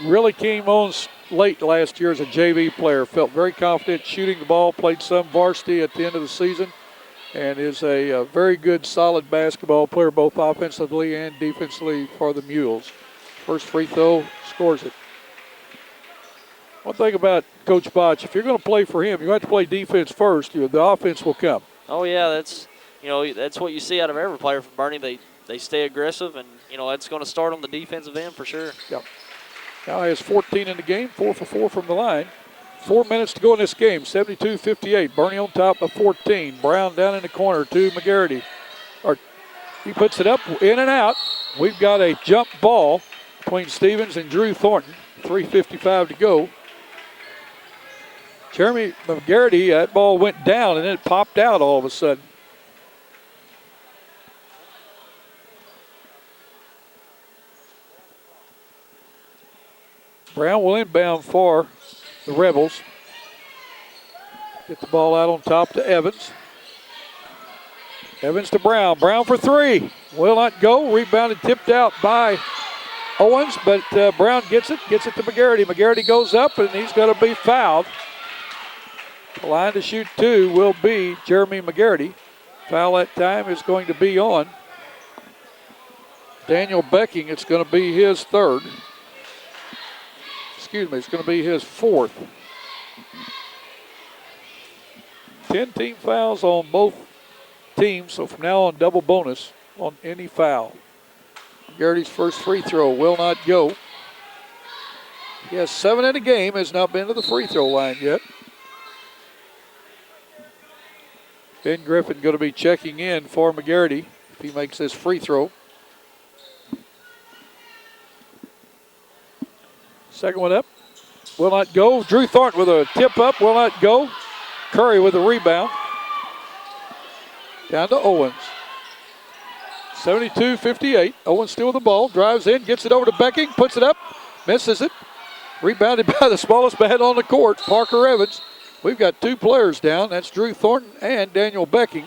Really came on late last year as a JV player. Felt very confident shooting the ball. Played some varsity at the end of the season. And is a very good, solid basketball player, both offensively and defensively for the Mules. First free throw, scores it. One thing about Coach Botch, if you're going to play for him, you have to play defense first. The offense will come. Oh yeah, that's what you see out of every player from Bernie. They stay aggressive, and that's going to start on the defensive end for sure. Yep. Now he has 14 in the game, 4 for 4 from the line. 4 minutes to go in this game, 72-58. Bernie on top of 14. Brown down in the corner to McGarity. He puts it up, in and out. We've got a jump ball between Stevens and Drew Thornton. 3:55 to go. Jeremy McGarity, that ball went down and then it popped out all of a sudden. Brown will inbound for the Rebels. Get the ball out on top to Evans. Evans to Brown. Brown for 3. Will not go. Rebounded, tipped out by Owens, but Brown gets it to McGarity. McGarity goes up, and he's going to be fouled. The line to shoot 2 will be Jeremy McGarity. Foul that time is going to be on Daniel Becking. It's going to be his 3rd. Excuse me, it's going to be his 4th. 10 team fouls on both teams, so from now on, double bonus on any foul. Garrity's first free throw will not go. He has 7 in the game, has not been to the free throw line yet. Ben Griffin going to be checking in for McGarity if he makes this free throw. Second one up, will not go. Drew Thornton with a tip up, will not go. Curry with a rebound. Down to Owens. 72-58. Owens still with the ball, drives in, gets it over to Becking, puts it up, misses it. Rebounded by the smallest man on the court, Parker Evans. We've got 2 players down. That's Drew Thornton and Daniel Becking.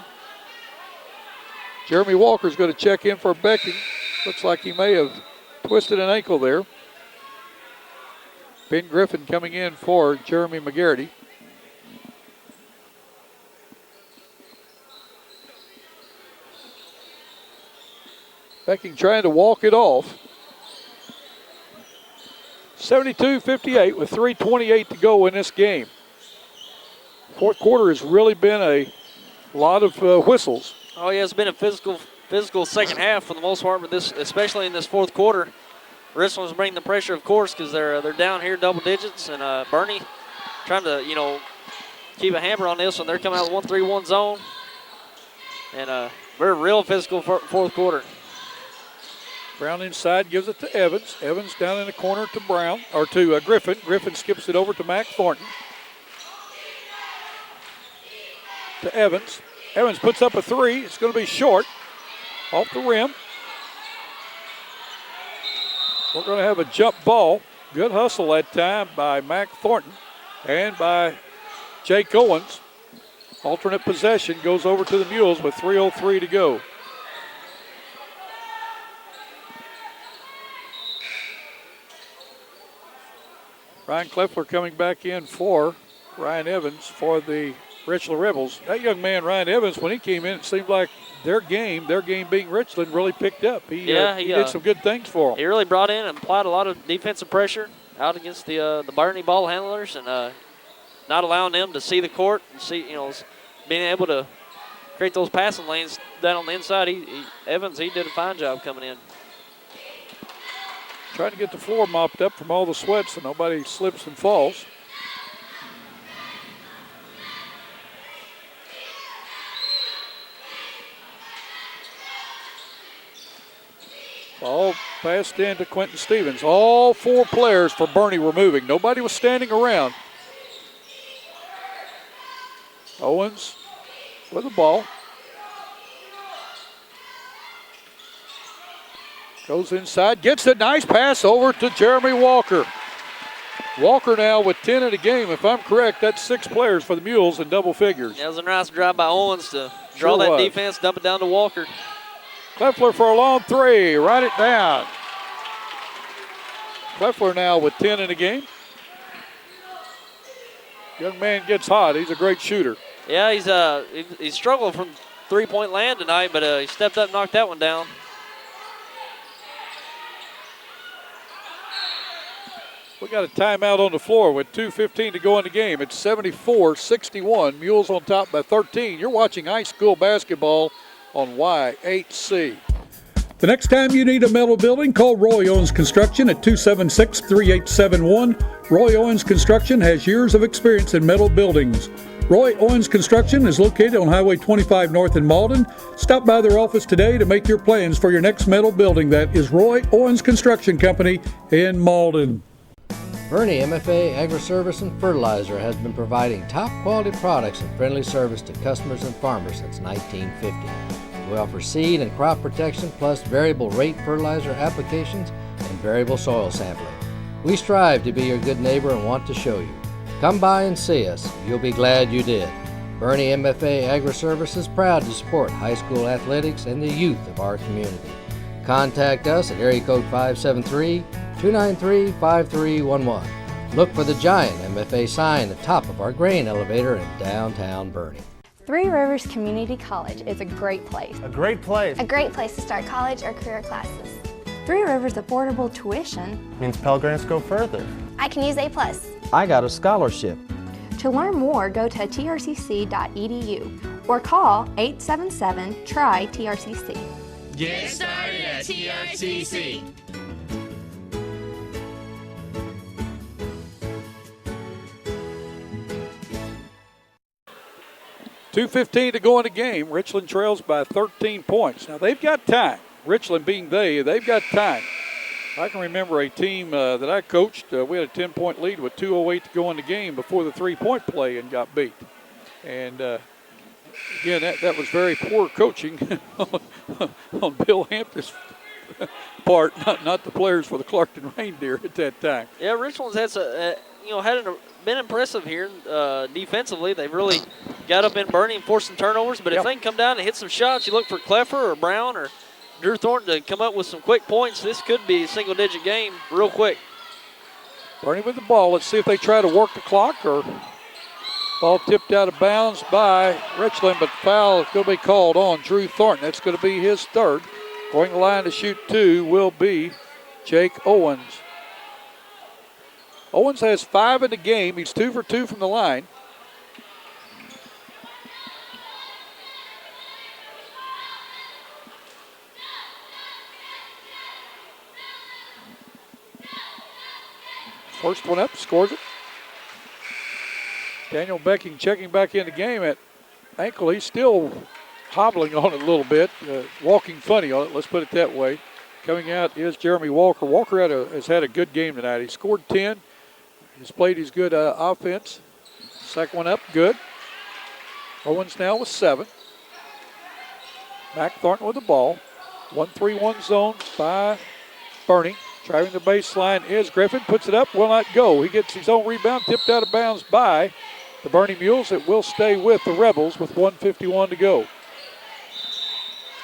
Jeremy Walker's going to check in for Becking. Looks like he may have twisted an ankle there. Ben Griffin coming in for Jeremy McGarity. Becking trying to walk it off. 72-58 with 3:28 to go in this game. Fourth quarter has really been a lot of whistles. Oh yeah, it's been a physical second half for the most part, but especially in this fourth quarter. Richland's bringing the pressure, of course, because they're down here double digits, and Bernie trying to keep a hammer on this one. They're coming out of the 1-3-1 zone. And we're real physical fourth quarter. Brown inside, gives it to Evans. Evans down in the corner to Brown, or to Griffin. Griffin skips it over to Mac Thornton. To Evans. Evans puts up a three. It's going to be short. Off the rim. We're going to have a jump ball. Good hustle that time by Mac Thornton and by Jake Owens. Alternate possession goes over to the Mules with 3:03 to go. Ryan Kleffler coming back in for Ryan Evans for the Richland Rebels. That young man, Ryan Evans, when he came in, it seemed like their game being Richland, really picked up. He did some good things for them. He really brought in and applied a lot of defensive pressure out against the Barney ball handlers and not allowing them to see the court and see, being able to create those passing lanes down on the inside. Evans did a fine job coming in. Trying to get the floor mopped up from all the sweat so nobody slips and falls. Ball passed in to Quentin Stevens. All four players for Bernie were moving. Nobody was standing around. Owens with the ball. Goes inside, gets a nice pass over to Jeremy Walker. Walker now with 10 in the game. If I'm correct, that's 6 players for the Mules in double figures. That was a nice drive by Owens to draw that defense, dump it down to Walker. Kleffler for a long three, write it down. Kleffler now with 10 in the game. Young man gets hot, he's a great shooter. Yeah, he's struggled from three-point land tonight, but he stepped up and knocked that one down. We got a timeout on the floor with 2:15 to go in the game. It's 74-61. Mules on top by 13. You're watching high school basketball on Y8C. The next time you need a metal building, call Roy Owens Construction at 276-3871. Roy Owens Construction has years of experience in metal buildings. Roy Owens Construction is located on Highway 25 North in Malden. Stop by their office today to make your plans for your next metal building. That is Roy Owens Construction Company in Malden. Bernie MFA Agri-Service and Fertilizer has been providing top quality products and friendly service to customers and farmers since 1950. We offer seed and crop protection plus variable rate fertilizer applications and variable soil sampling. We strive to be your good neighbor and want to show you. Come by and see us. You'll be glad you did. Bernie MFA Agri-Service is proud to support high school athletics and the youth of our community. Contact us at area code 573-293-5311. Look for the giant MFA sign at the top of our grain elevator in downtown Bernie. Three Rivers Community College is a great place. A great place A great place to start college or career classes. Three Rivers affordable tuition. means Pell Grants go further. I can use A+. I got a scholarship. To learn more, go to trcc.edu or call 877-TRY-TRCC. Get started at TRCC. $2:15 to go in the game. Richland trails by 13 points. Now they've got time. Richland being they've got time. I can remember a team that I coached. We had a 10-point lead with 2:08 to go in the game before the three-point play and got beat. And again, that was very poor coaching on Bill Hampton's part, not the players for the Clarkton Reindeer at that time. Yeah, Richland's had been impressive here defensively. They've really got up in Bernie and forced some turnovers. But if they can come down and hit some shots, you look for Kleffler or Brown or Drew Thornton to come up with some quick points. This could be a single-digit game real quick. Bernie with the ball. Let's see if they try to work the clock or ball tipped out of bounds by Richland, but foul is going to be called on Drew Thornton. That's going to be his third. Going to the line to shoot two will be Jake Owens. Owens has 5 in the game. He's 2 for 2 from the line. First one up, scores it. Daniel Becking checking back in the game at ankle. He's still hobbling on it a little bit, walking funny on it, let's put it that way. Coming out is Jeremy Walker. Walker has had a good game tonight. He scored 10. He's played his good offense. Second one up, good. Owens now with 7. Mac Thornton with the ball. 1-3-1 zone by Bernie. Driving the baseline is Griffin. Puts it up, will not go. He gets his own rebound, tipped out of bounds by the Bernie Mules. It will stay with the Rebels with 1:51 to go.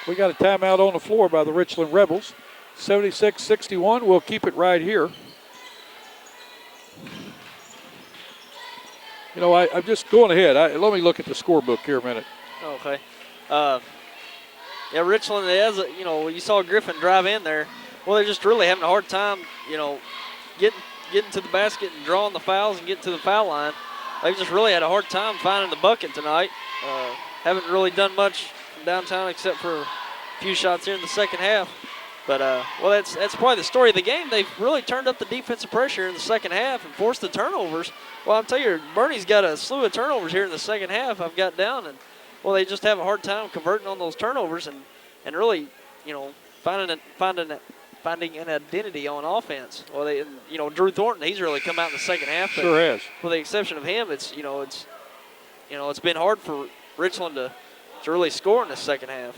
We got a timeout on the floor by the Richland Rebels. 76-61. We'll keep it right here. You know, I'm just going ahead. Let me look at the scorebook here a minute. Okay. Yeah, Richland, you saw Griffin drive in there. Well, they're just really having a hard time, getting to the basket and drawing the fouls and getting to the foul line. They've just really had a hard time finding the bucket tonight. Haven't really done much from downtown except for a few shots here in the second half. But, that's probably the story of the game. They've really turned up the defensive pressure in the second half and forced the turnovers. Well, I'm telling you, Bernie's got a slew of turnovers here in the second half I've got down. And, well, they just have a hard time converting on those turnovers and really, finding an identity on offense. Well, Drew Thornton, he's really come out in the second half. Sure has. With the exception of him, it's been hard for Richland to really score in the second half.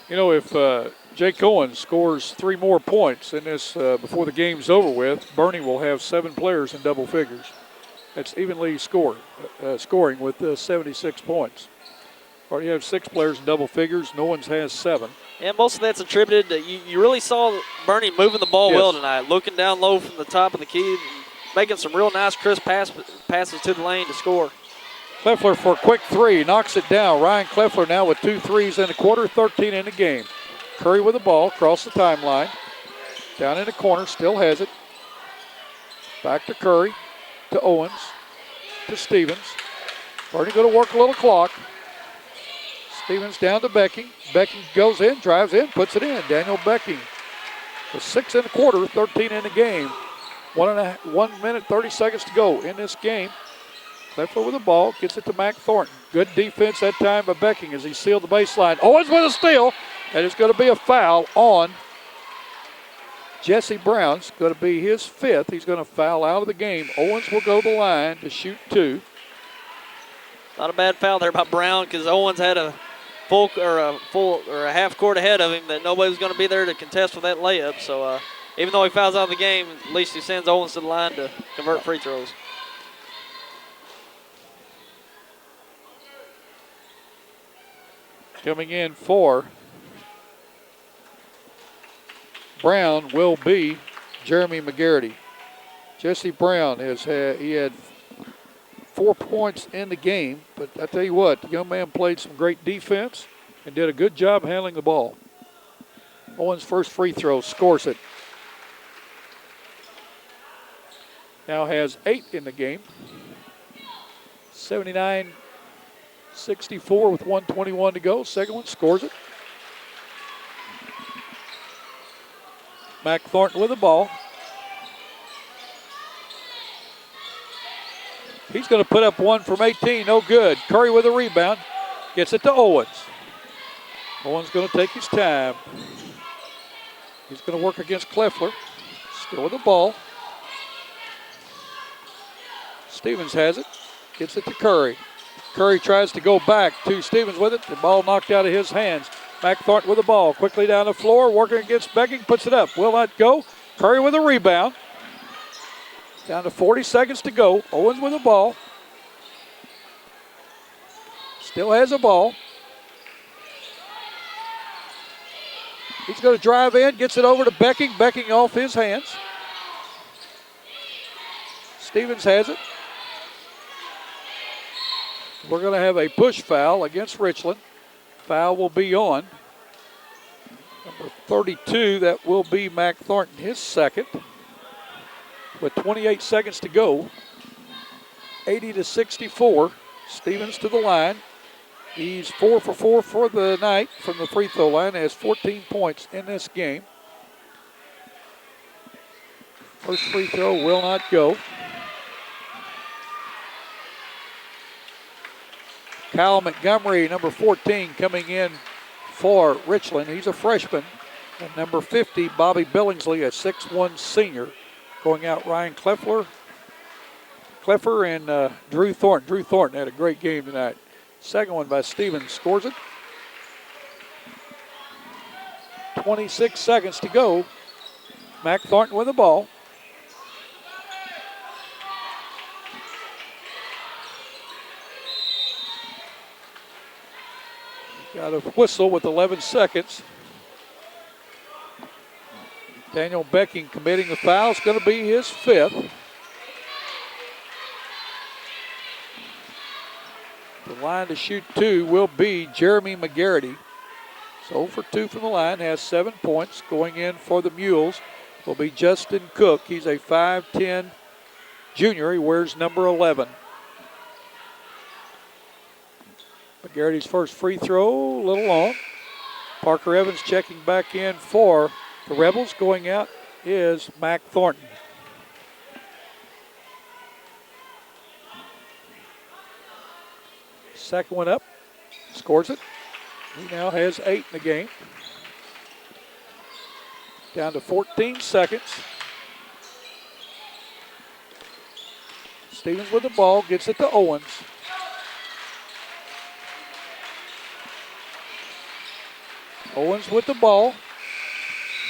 If Jake Owens scores 3 more points in this before the game's over with, Bernie will have 7 players in double figures. That's evenly scoring with 76 points. Already have 6 players in double figures. No one's has 7. And most of that's attributed to you really saw Bernie moving the ball well tonight, looking down low from the top of the key, and making some real nice crisp passes to the lane to score. Kleffler for a quick 3, knocks it down. Ryan Kleffler now with 2 threes in the quarter, 13 in the game. Curry with the ball, across the timeline. Down in the corner, still has it. Back to Curry, to Owens, to Stevens. Bernie going to work a little clock. Stevens down to Becking. Becking goes in, drives in, puts it in. Daniel Becking with 6 in the quarter, 13 in the game. 1 minute, 30 seconds to go in this game. Kleffler with the ball, gets it to Mac Thornton. Good defense that time by Becking as he sealed the baseline. Owens with a steal, and it's going to be a foul on Jesse Brown. It's going to be his 5th. He's going to foul out of the game. Owens will go to the line to shoot 2. Not a bad foul there by Brown because Owens had a half court ahead of him that nobody was going to be there to contest with that layup. So even though he fouls out of the game, at least he sends Owens to the line to convert free throws. Coming in for Brown will be Jeremy McGarity. Jesse Brown he had 4 points in the game, but I tell you what, the young man played some great defense and did a good job handling the ball. Owens' first free throw, scores it. Now has 8 in the game. 79-64 with 1:21 to go. Second one, scores it. Mac Thornton with the ball. He's going to put up 1 from 18, no good. Curry with a rebound, gets it to Owens. Owens going to take his time. He's going to work against Kleffler. Still with the ball. Stevens has it, gets it to Curry. Curry tries to go back to Stevens with it. The ball knocked out of his hands. Mac Thornton with the ball, quickly down the floor, working against Becking, puts it up, will not go. Curry with a rebound. Down to 40 seconds to go. Owens with the ball. Still has a ball. He's going to drive in, gets it over to Becking. Becking off his hands. Stevens has it. We're going to have a push foul against Richland. Foul will be on number 32. That will be Mac Thornton, his second. With 28 seconds to go, 80-64. Stevens to the line. He's 4 for 4 for the night from the free throw line. Has 14 points in this game. First free throw will not go. Kyle Montgomery, number 14, coming in for Richland. He's a freshman. And number 50, Bobby Billingsley, a 6'1 senior. Going out Ryan Kleffer and Drew Thornton. Drew Thornton had a great game tonight. Second one by Stevens scores it. 26 seconds to go. Mac Thornton with the ball. Got a whistle with 11 seconds. Daniel Becking committing the foul. It's going to be his 5th. The line to shoot 2 will be Jeremy McGarity. So for 2 from the line, has 7 points. Going in for the Mules will be Justin Cook. He's a 5'10 junior. He wears number 11. McGarity's first free throw, a little long. Parker Evans checking back in for the Rebels. Going out is Mac Thornton. Second one up, scores it. He now has 8 in the game. Down to 14 seconds. Stevens with the ball, gets it to Owens. Owens with the ball.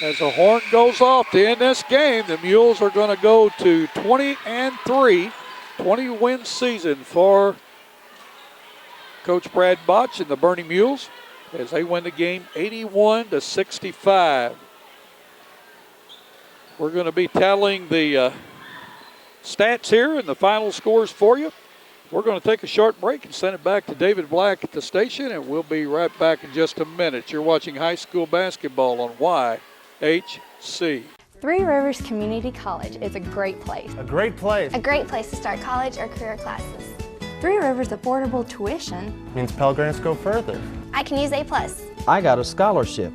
As the horn goes off to end this game, the Mules are going to go to 20-3, 20-win season for Coach Brad Botch and the Bernie Mules as they win the game 81-65. We're going to be tallying the stats here and the final scores for you. We're going to take a short break and send it back to David Black at the station, and we'll be right back in just a minute. You're watching high school basketball on YHC. Three Rivers Community College is a great place. A great place. A great place to start college or career classes. Three Rivers affordable tuition Means Pell Grants go further. I can use A+. I got a scholarship.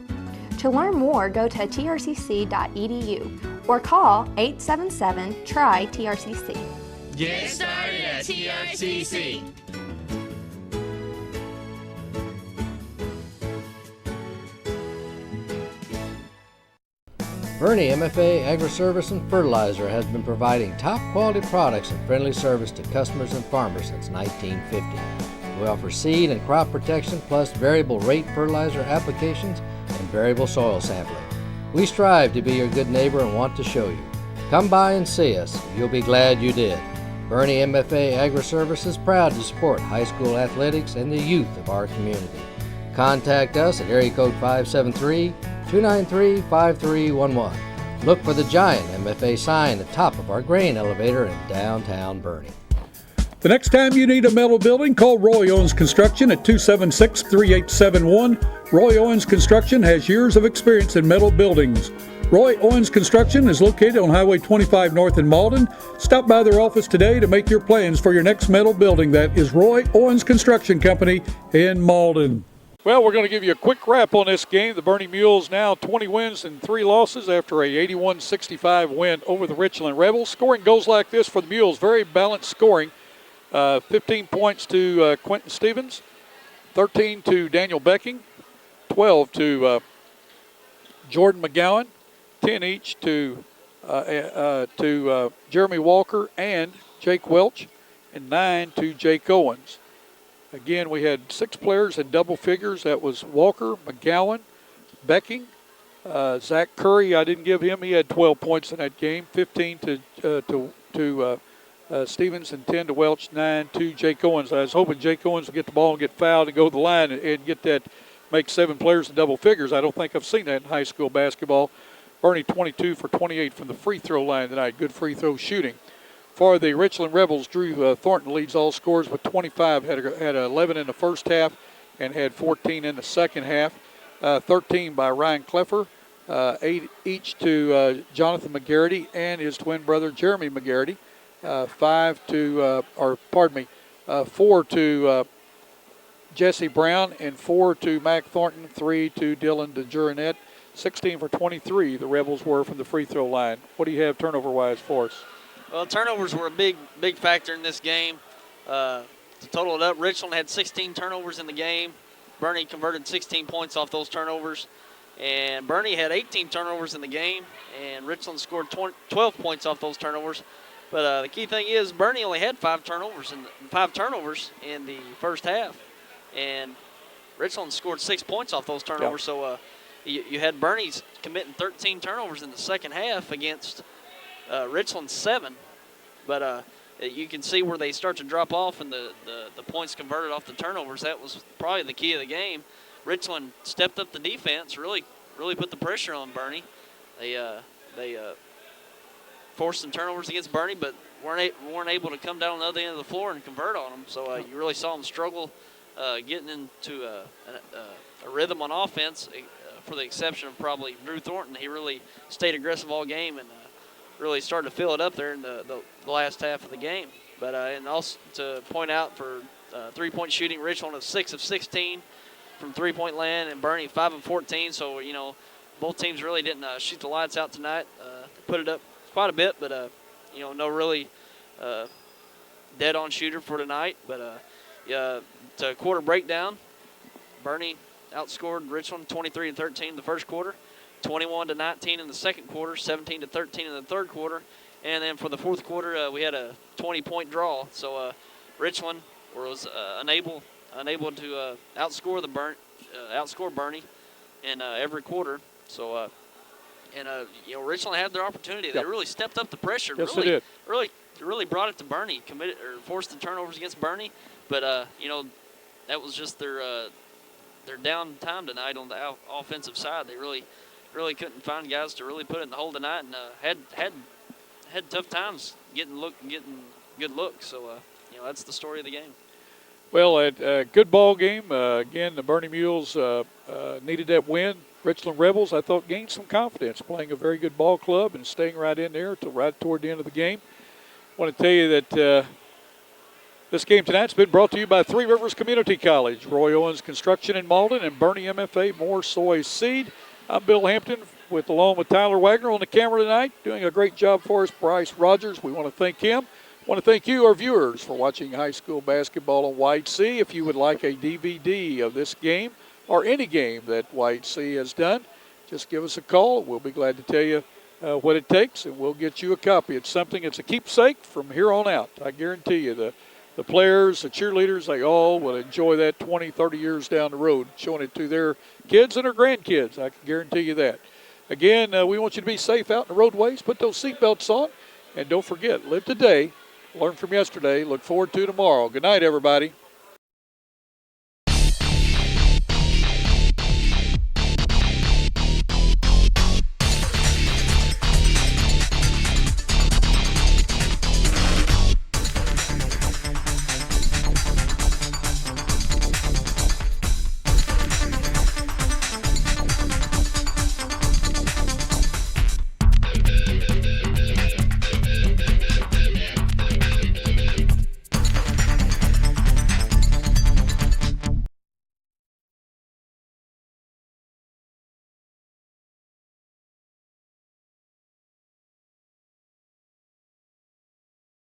To learn more, go to trcc.edu or call 877-TRY-TRCC. Get started at TRCC. Bernie MFA Agri-Service and Fertilizer has been providing top quality products and friendly service to customers and farmers since 1950. We offer seed and crop protection plus variable rate fertilizer applications and variable soil sampling. We strive to be your good neighbor and want to show you. Come by and see us. You'll be glad you did. Bernie MFA Agri-Service is proud to support high school athletics and the youth of our community. Contact us at area code 573-293-5311. Look for the giant MFA sign at the top of our grain elevator in downtown Bernie. The next time you need a metal building, call Roy Owens Construction at 276-3871. Roy Owens Construction has years of experience in metal buildings. Roy Owens Construction is located on Highway 25 North in Malden. Stop by their office today to make your plans for your next metal building. That is Roy Owens Construction Company in Malden. Well, we're going to give you a quick wrap on this game. The Bernie Mules now 20 wins and 3 losses after a 81-65 win over the Richland Rebels. Scoring goes like this for the Mules. Very balanced scoring. 15 points to Quentin Stevens, 13 to Daniel Becking, 12 to Jordan McGowan, 10 each to Jeremy Walker and Jake Welch, and 9 to Jake Owens. Again, we had 6 players in double figures. That was Walker, McGowan, Becking, Zach Curry. I didn't give him. He had 12 points in that game. 15 to Stevens, and 10 to Welch, 9 to Jake Owens. I was hoping Jake Owens would get the ball and get fouled and go to the line and get that, make 7 players in double figures. I don't think I've seen that in high school basketball. Bernie 22 for 28 from the free throw line tonight. Good free throw shooting. For the Richland Rebels, Drew Thornton leads all scores with 25. Had 11 in the first half and had 14 in the second half. 13 by Ryan Kleffer. 8 each to Jonathan McGarity and his twin brother Jeremy McGarity. 4 to Jesse Brown, and 4 to Mac Thornton, 3 to Dylan DeJurinet. 16 for 23 the Rebels were from the free throw line. What do you have turnover-wise for us? Well, turnovers were a big factor in this game. to total it up, Richland had 16 turnovers in the game. Bernie converted 16 points off those turnovers. And Bernie had 18 turnovers in the game, and Richland scored 12 points off those turnovers. But the key thing is Bernie only had 5 turnovers in the first half, and Richland scored 6 points off those turnovers. Yep. So you had Bernie's committing 13 turnovers in the second half against Richland's 7. But you can see where they start to drop off, and the points converted off the turnovers. That was probably the key of the game. Richland stepped up the defense, really put the pressure on Bernie. They forced some turnovers against Bernie, but weren't able to come down on the other end of the floor and convert on them. So you really saw them struggle getting into a rhythm on offense, for the exception of probably Drew Thornton. He really stayed aggressive all game and really started to fill it up there in the last half of the game. But and also to point out for three-point shooting, Richland was 6 of 16 from three-point land, and Bernie 5 of 14. So both teams really didn't shoot the lights out tonight. Put it up quite a bit, but no really dead-on shooter for tonight. But to quarter breakdown, Bernie outscored Richland 23-13 in the first quarter, 21-19 in the second quarter, 17-13 in the third quarter, and then for the fourth quarter we had a 20-point draw. So Richland was unable to outscore Bernie in every quarter. So Richland had their opportunity. They really stepped up the pressure. Yes, they did. Really brought it to Bernie. Forced the turnovers against Bernie, but that was just their down time tonight on the offensive side. They really couldn't find guys to really put it in the hole tonight, and had tough times getting good looks. So that's the story of the game. Well, a good ball game. Again, the Bernie Mules needed that win. Richland Rebels, I thought, gained some confidence, playing a very good ball club and staying right in there till right toward the end of the game. I want to tell you that this game tonight's been brought to you by Three Rivers Community College, Roy Owens Construction in Malden, and Bernie MFA More Soy Seed. I'm Bill Hampton, along with Tyler Wagner on the camera tonight, doing a great job for us. Bryce Rogers, we want to thank him. I want to thank you, our viewers, for watching high school basketball on White Sea. If you would like a DVD of this game or any game that White Sea has done, just give us a call. We'll be glad to tell you what it takes, and we'll get you a copy. It's something, it's a keepsake from here on out. I guarantee you the players, the cheerleaders, they all will enjoy that 20, 30 years down the road, showing it to their kids and their grandkids. I can guarantee you that. Again, we want you to be safe out in the roadways. Put those seatbelts on, and don't forget, live today, learn from yesterday, look forward to tomorrow. Good night, everybody.